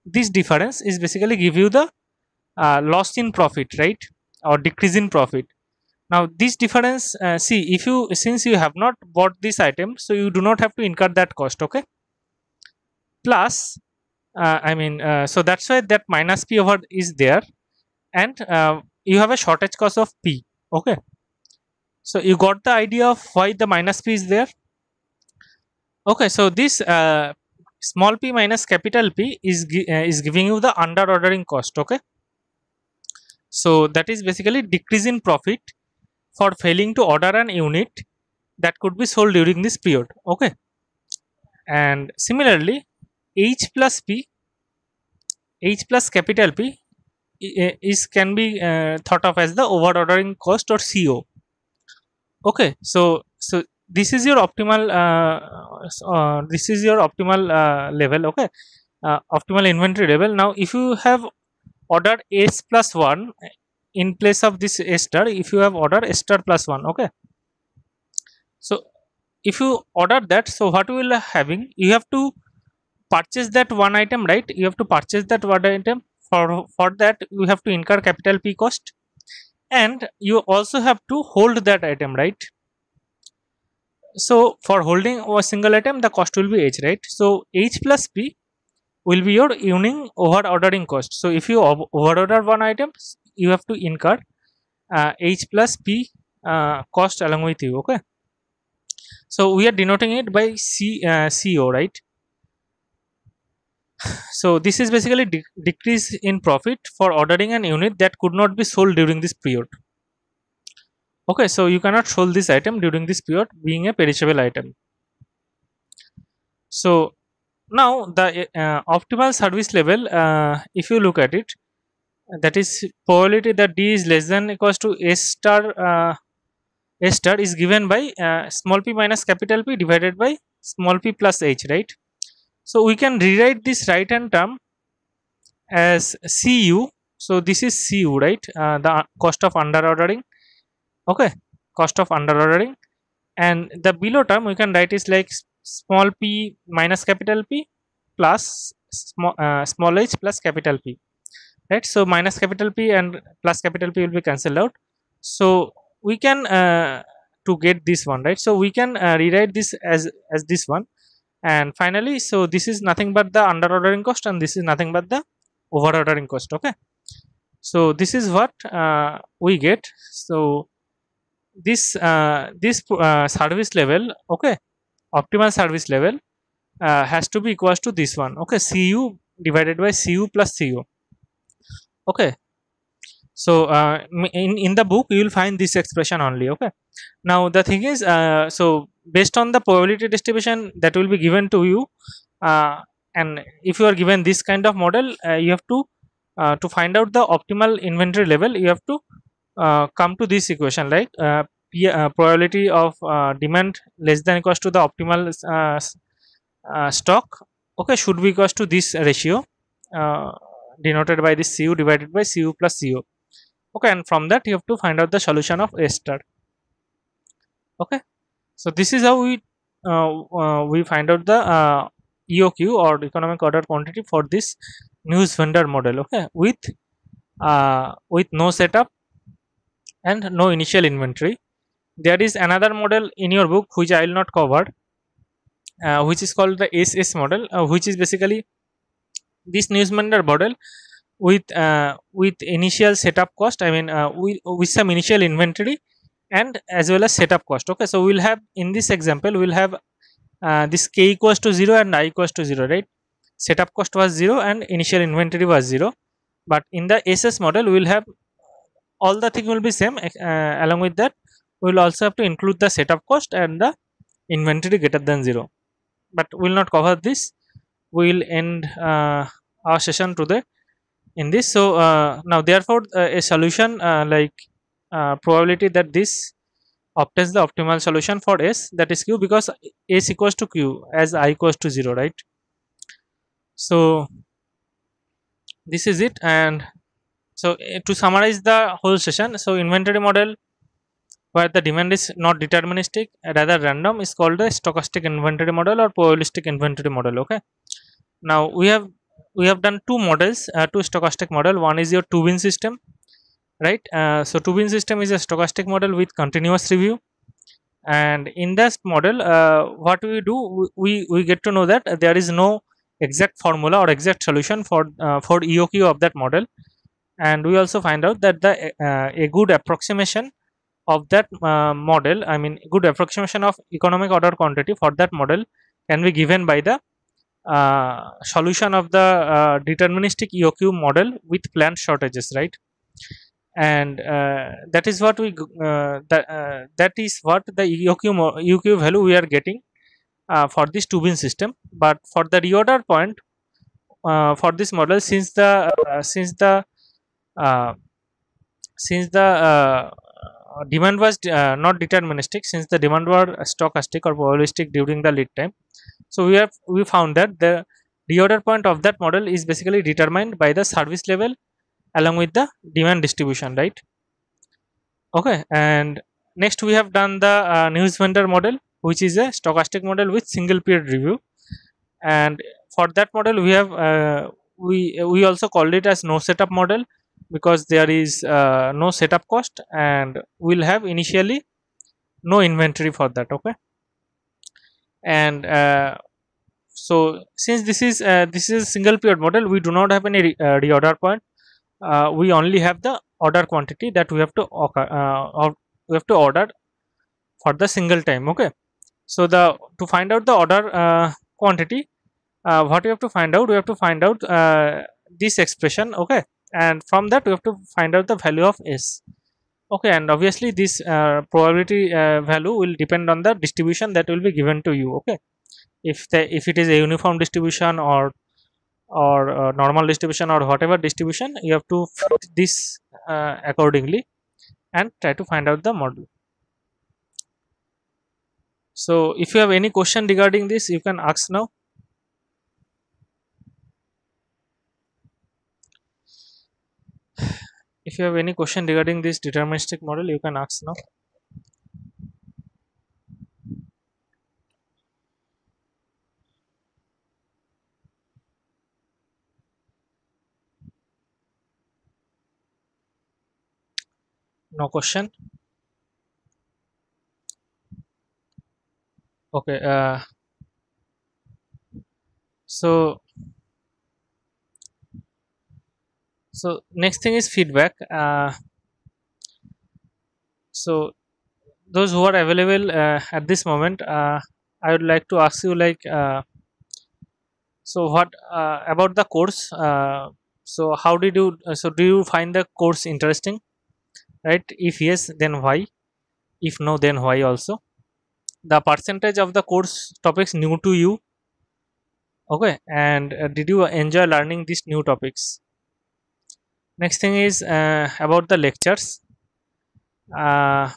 this difference is basically give you the loss in profit, right, or decrease in profit. Now this difference, see, if you, since you have not bought this item, so you do not have to incur that cost. Okay, plus I mean, so that's why that minus P over is there, and you have a shortage cost of P. Okay, so you got the idea of why the minus P is there. Okay, so this small p minus capital P is giving you the under ordering cost. Okay, so that is basically decrease in profit for failing to order an unit that could be sold during this period. Okay, and similarly, H plus P, H plus capital P is can be thought of as the over ordering cost, or CO. Okay, so this is your optimal level. Okay, optimal inventory level. Now if you have ordered S plus 1 in place of this S star, if you have ordered S star plus 1, okay, so if you order that, so what we will having, you have to purchase that one item, right? You have to purchase that one item. For that you have to incur capital P cost, and you also have to hold that item, right? So for holding a single item, the cost will be H, right? So H plus P will be your unit over ordering cost. So if you over order one item, you have to incur H plus P cost along with you. Okay, so we are denoting it by CO, right? So this is basically decrease in profit for ordering an unit that could not be sold during this period. Okay, so you cannot sold this item during this period, being a perishable item. So now the optimal service level, if you look at it, that is probability that D is less than equals to S star is given by small p minus capital P divided by small p plus H, right? So we can rewrite this right hand term as CU So this is CU, right? The cost of under ordering. Okay, cost of under ordering. And the below term we can write is like small p minus capital P plus small h plus capital P, right? So minus capital P and plus capital P will be cancelled out. So we can to get this one, right? So we can rewrite this as this one. And finally, so this is nothing but the under ordering cost, and this is nothing but the over ordering cost. Okay, so this is what we get. So this service level, okay, optimal service level has to be equals to this one. Okay, Cu divided by Cu plus Cu. Okay, so in the book you will find this expression only. Okay, now the thing is, so based on the probability distribution that will be given to you, and if you are given this kind of model, you have to find out the optimal inventory level, you have to come to this equation, like probability of demand less than equals to the optimal stock, okay, should be equals to this ratio denoted by this Cu divided by Cu plus Cu. Okay, and from that you have to find out the solution of A star. Okay, so this is how we find out the EOQ, or economic order quantity, for this news vendor model. Okay, with no setup and no initial inventory. There is another model in your book which I will not cover, which is called the SS model, which is basically this news vendor model with initial setup cost. I mean, with some initial inventory and as well as setup cost. Okay, so we'll have, in this example we'll have this k equals to 0 and I equals to 0, right? Setup cost was 0 and initial inventory was 0. But in the SS model we will have all the thing will be same. Along with that we will also have to include the setup cost and the inventory greater than 0. But we will not cover this. We will end our session today in this. So now therefore a solution like probability that this obtains the optimal solution for S, that is Q, because S equals to Q as I equals to 0, right? So this is it. And so to summarize the whole session, so inventory model where the demand is not deterministic, rather random, is called the stochastic inventory model or probabilistic inventory model. Okay, now we have done two models, two stochastic model. One is your two-bin system, right? So two-bin system is a stochastic model with continuous review, and in this model what we do, we get to know that there is no exact formula or exact solution for EOQ of that model. And we also find out that the a good approximation of that model, I mean good approximation of economic order quantity for that model, can be given by the solution of the deterministic EOQ model with planned shortages, right? And that is what that is what the EOQ value we are getting for this two-bin system. But for the reorder point for this model, since the uh, demand was not deterministic, since the demand were stochastic or probabilistic during the lead time, so we found that the reorder point of that model is basically determined by the service level along with the demand distribution, right? Okay, and next we have done the news vendor model, which is a stochastic model with single period review. And for that model we have we also called it as no setup model, because there is no setup cost and we'll have initially no inventory for that. Okay, and so since this is a single period model, we do not have any reorder point. We only have the order quantity that we have to order for the single time. Okay, so to find out the order quantity, what we have to find out, we have to find out this expression. Okay, and from that we have to find out the value of S. Okay, and obviously this probability value will depend on the distribution that will be given to you. Okay, if it is a uniform distribution or normal distribution or whatever distribution, you have to fit this accordingly and try to find out the model. So if you have any question regarding this, you can ask now. If you have any question regarding this deterministic model, you can ask now. No question. Okay. So next thing is feedback. So those who are available at this moment, I would like to ask you, like, so what about the course? So how did you? So do you find the course interesting? Right. If yes, then why? If no, then why also? The percentage of the course topics new to you. Okay. And did you enjoy learning these new topics? Next thing is about the lectures. Uh,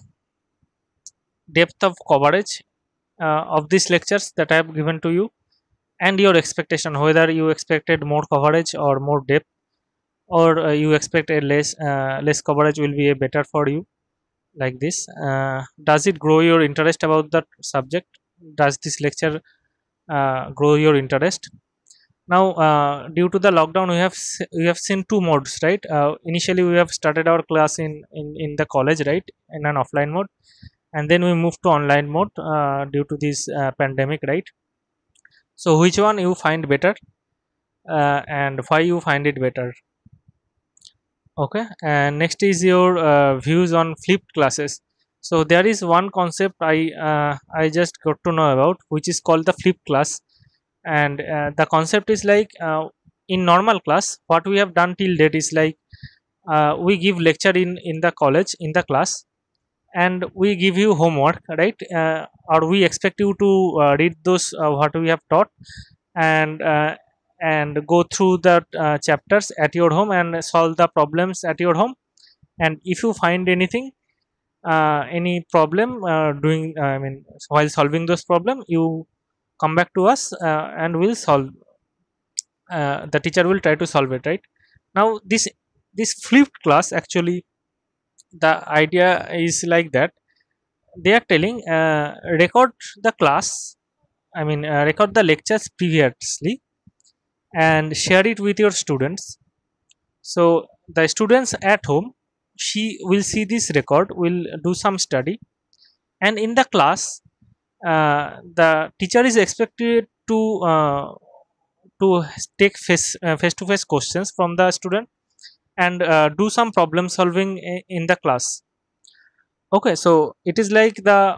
Depth of coverage of these lectures that I have given to you, and your expectation, whether you expected more coverage or more depth, or you expect a less coverage will be a better for you, like this. Does it grow your interest about that subject? Does this lecture grow your interest? Now, due to the lockdown, we have seen two modes, right? Initially we have started our class in the college, right, in an offline mode, and then we moved to online mode due to this pandemic, right? So which one you find better, and why you find it better? Okay. And next is your views on flipped classes. So there is one concept I just got to know about, which is called the flipped class. And the concept is like, in normal class what we have done till date is like, we give lecture in the college, in the class, and we give you homework, right? Or we expect you to read those what we have taught, and go through the chapters at your home and solve the problems at your home. And if you find anything, any problem doing I mean while solving those problem, you come back to us, and we'll solve, the teacher will try to solve it, right? Now this flipped class, actually the idea is like that. They are telling, record the class, record the lectures previously and share it with your students. So the students at home, she will see this record, will do some study, and in the class, the teacher is expected to take face to face questions from the student, and do some problem solving in the class. Okay, so it is like the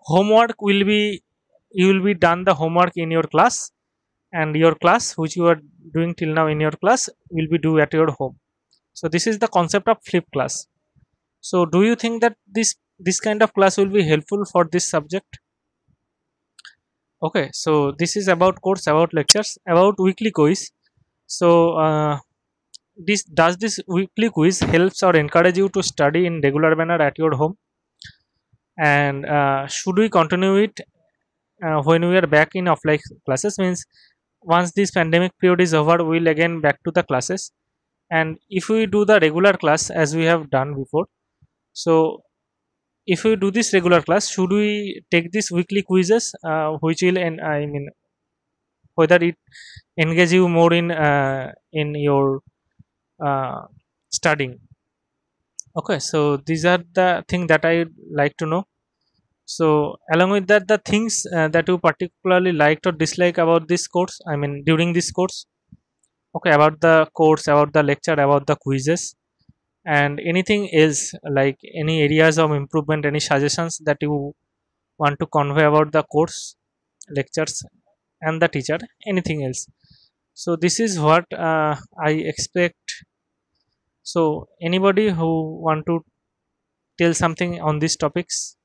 homework will be, you will be done the homework in your class, and your class which you are doing till now in your class will be do at your home. So this is the concept of flipped class. So do you think that this kind of class will be helpful for this subject? Okay, so this is about course, about lectures, about weekly quiz. So this weekly quiz helps or encourage you to study in regular manner at your home? And should we continue it when we are back in offline classes? Means once this pandemic period is over, we'll again back to the classes. And if we do the regular class as we have done before, so if we do this regular class, should we take these weekly quizzes, which will, and I mean, whether it engage you more in your uh, studying? Okay, so these are the thing that I like to know. So along with that, the things that you particularly liked or dislike about this course, I mean during this course. Okay, about the course, about the lecture, about the quizzes, and anything else, like any areas of improvement, any suggestions that you want to convey about the course, lectures, and the teacher, anything else. So this is what I expect. So anybody who want to tell something on these topics,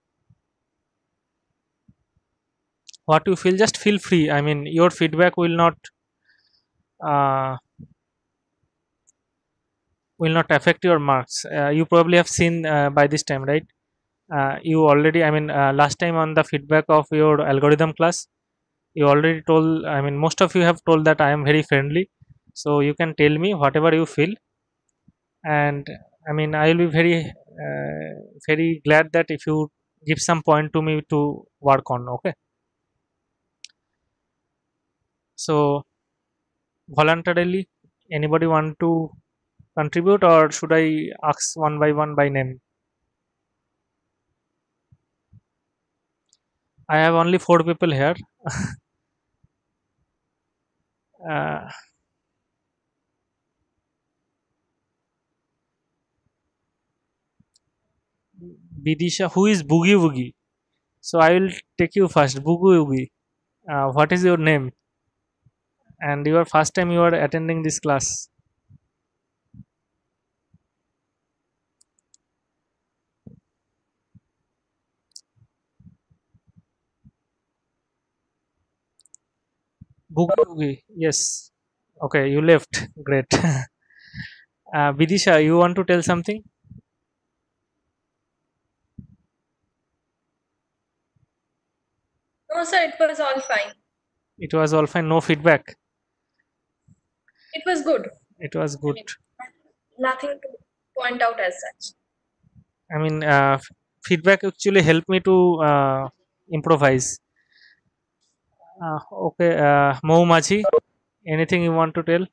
what you feel, just feel free. I mean your feedback uh, will not affect your marks. You probably have seen by this time, right? You already, last time on the feedback of your algorithm class, you already told, most of you have told that I am very friendly. So you can tell me whatever you feel, and I mean, I will be very glad that if you give some point to me to work on. Okay. So voluntarily, anybody want to contribute, or should I ask one by name? I have only 4 people here. uh, Bidisha, who is Boogie Woogie? So I will take you first. Boogie Woogie. What is your name? And your first time you are attending this class. Boogie Woogie. Yes. Okay, you left. Great. Bidisha, you want to tell something? No, sir, it was all fine. It was all fine. No feedback. It was good. It was I good. mean, nothing to point out as such. I mean, feedback actually helped me to improvise. Okay, Mou Machi, anything you want to tell?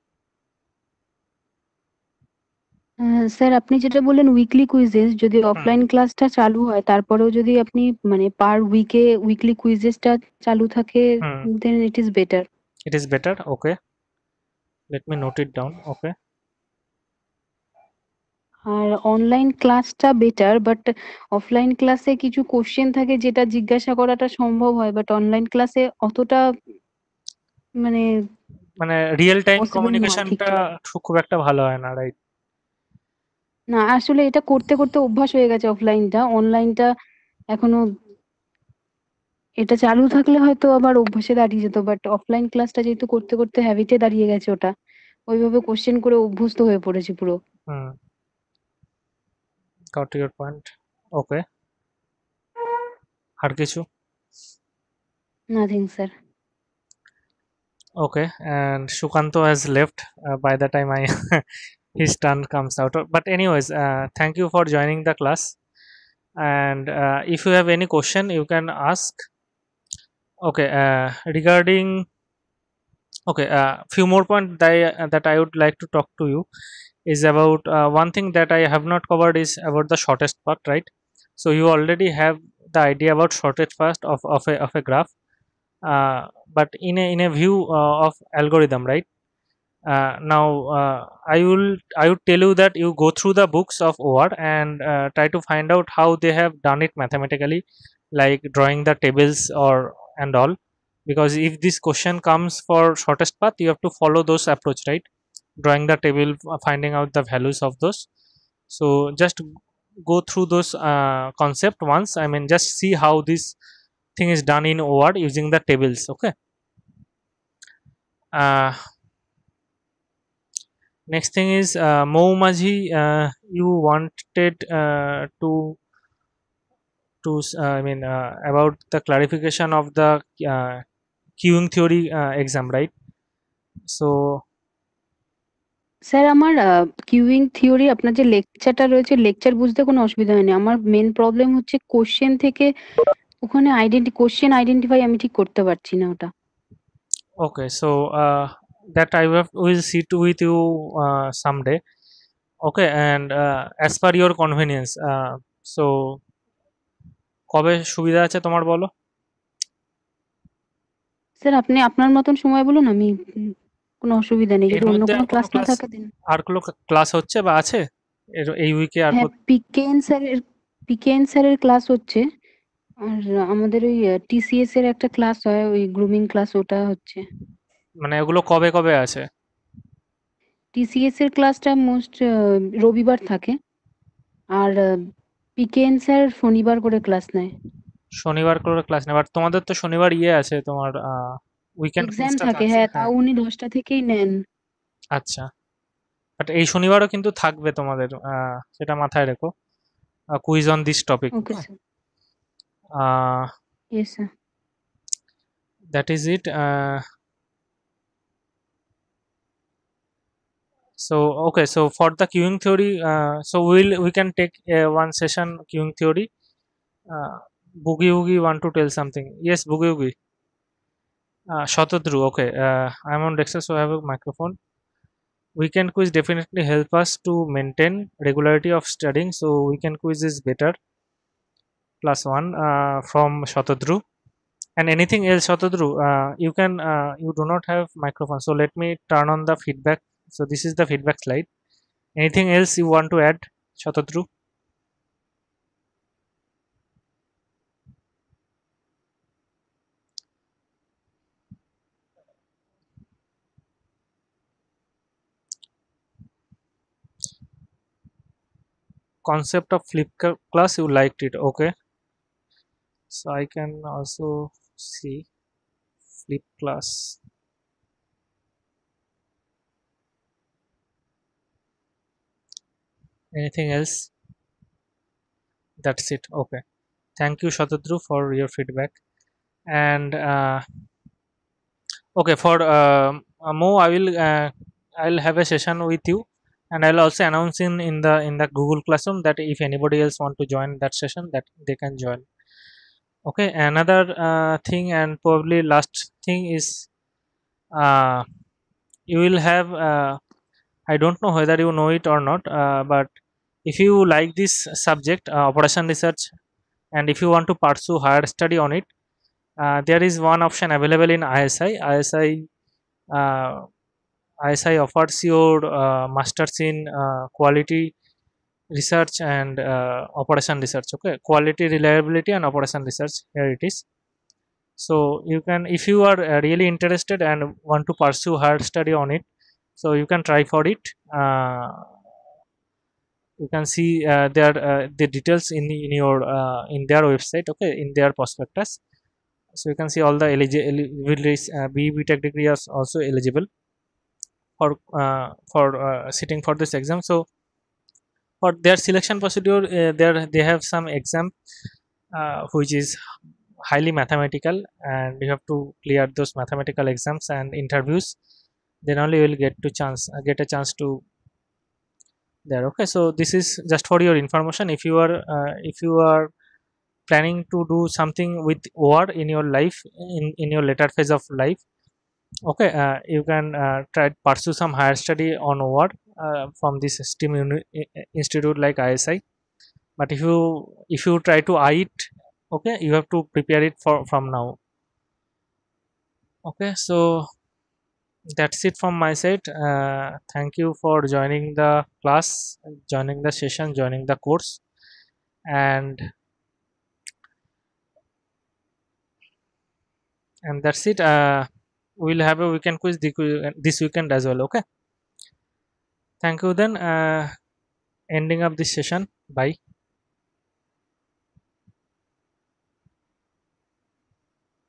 Sir আপনি যেটা বললেন weekly quizzes যদি Hmm. Offline ক্লাসটা চালু হয় তারপরেও যদি আপনি মানে পার উইকে উইকলি কুইজেসটা চালু থাকে Hmm. Then it is better. It is better. Okay, let me note it down. Okay. আর অনলাইন ক্লাসটা বেটার বাট অফলাইন ক্লাসে কিছু কোশ্চেন থাকে যেটা জিজ্ঞাসা করাটা সম্ভব হয় বাট অনলাইন ক্লাসে অতটা মানে মানে রিয়েল টাইম পসিবল নয় কমিউনিকেশনটা ঠিকঠাক। খুব একটা ভালো হয় না, রাইট? না আসলে এটা করতে করতে অভ্যাস হয়ে গেছে অফলাইনটা, অনলাইনটা এখনো এটা চালু থাকলে হয়তো আবার অভ্যাসে দাঁড়িয়ে যেত বাট অফলাইন ক্লাসটা যেহেতু করতে করতে হ্যাবিটে দাঁড়িয়ে গেছে ওটা ওইভাবে কোশ্চেন করে অভ্যস্ত হয়ে পড়েছি পুরো। হুম, got your point. Okay, আর কিছু? Nothing sir. Okay, and Shukanto has left by the time I his turn comes out. But anyways, thank you for joining the class. And if you have any question, you can ask. Okay, regarding, okay, few more points that I would like to talk to you is about one thing that I have not covered is about the shortest path, right? So you already have the idea about shortest path of a graph, but in a view of algorithm, right? Now I would tell you that you go through the books of OR and try to find out how they have done it mathematically, like drawing the tables or and all. Because if this question comes for shortest path, you have to follow those approach, right? Drawing the table, finding out the values of those. So just go through those concept once. I mean, just see how this thing is done in OR using the tables. Okay. Uh, Next thing is Mou Maji, you wanted I mean about the clarification of the queuing theory exam, right? So sir আমার queueing theory আপনার যে লেকচারটা রয়েছে lecture বুঝতে কোনো অসুবিধা হয়নি, আমার main problem হচ্ছে কোশ্চেন থেকে ওখানে কোশ্চেন আইডেন্টিফাই আমি ঠিক করতে পারছি না ওটা। okay, so that I will sit with you someday. Okay, and as per your convenience, so কবে সুবিধা আছে তোমার বলো? স্যার আপনি আপনার মতন সময় বলুন, আমি কোনো অসুবিধা নেই, এর যদি অন্য মধ্যে কোনো আর কোনো ক্লাস না ক্লাস থাকে দিন। আর কোনো ক্লাস হচ্ছে বা আছে এই উইকে আর হ্যাঁ, পিকেএন স্যারের ক্লাস হচ্ছে আর আমাদের ওই টিসিএস এর একটা ক্লাস হয় ওই গ্রুমিং ক্লাস ওটা হচ্ছে। মানে ওগুলো কবে কবে আছে? টিসিএস এর ক্লাসটা মোস্ট রবিবার থাকে আর পিকেএন স্যার শনিবার করে ক্লাস নেয়। শনিবার করে ক্লাস নেই, বাট তোমাদের তো শনিবার ইয়ে আছে, তোমার উইকেন্ড এক্সাম কুইজটা তো থাকে, আছে, হ্যাঁ, হ্যাঁ। তাও উনি 10টা থেকেই নেন। আচ্ছা, বাট এই শনিবারও কিন্তু থাকবে তোমাদের, সেটা মাথায় রেখো, quiz on this topic. Okay sir. Yes sir. That is it. So okay, so for the queuing theory, so we can take one session queuing theory. Boogie Woogie want to tell something? Yes, Boogie Woogie. Shatadru, okay. I'm on Dexter, so I have a microphone. Weekend quiz definitely help us to maintain regularity of studying, so weekend quiz is better. +1 from Shatadru. And anything else, Shatadru? You can you do not have microphone, so let me turn on the feedback. So this is the feedback slide. Anything else you want to add, Shatadru? Concept of flip class, you liked it, okay. So I can also see flip class. Anything else? That's it, okay. Thank you, Shatadru, for your feedback. And okay, for Mo, I'll have a session with you, and I'll also announce in the Google Classroom that if anybody else want to join that session, that they can join. Okay, another thing and probably last thing is uh, you will have I don't know whether you know it or not, but if you like this subject, operation research, and if you want to pursue higher study on it, there is one option available in ISI. Uh, ISI offers your masters in quality research and operation research. Okay, quality, reliability, and operation research. Here it is. So you can, if you are really interested and want to pursue higher study on it, so you can try for it. You can see there the details in your in their website, okay, in their prospectus. So you can see all the eligibility. BE Tech degree is also eligible for sitting for this exam. So for their selection procedure, there they have some exam which is highly mathematical, and you have to clear those mathematical exams and interviews, then only you will get a chance to there. Okay, so this is just for your information. If you are planning to do something with OR in your life, in your later phase of life, okay, you can try to pursue some higher study on OR from this STEM institute like ISI. But if you try to eye it, okay, you have to prepare it for from now. Okay, so that's it from my side. Thank you for joining the class, joining the session, joining the course, and that's it. We'll have a weekend quiz this weekend as well. Okay, thank you then. Ending up this session. Bye.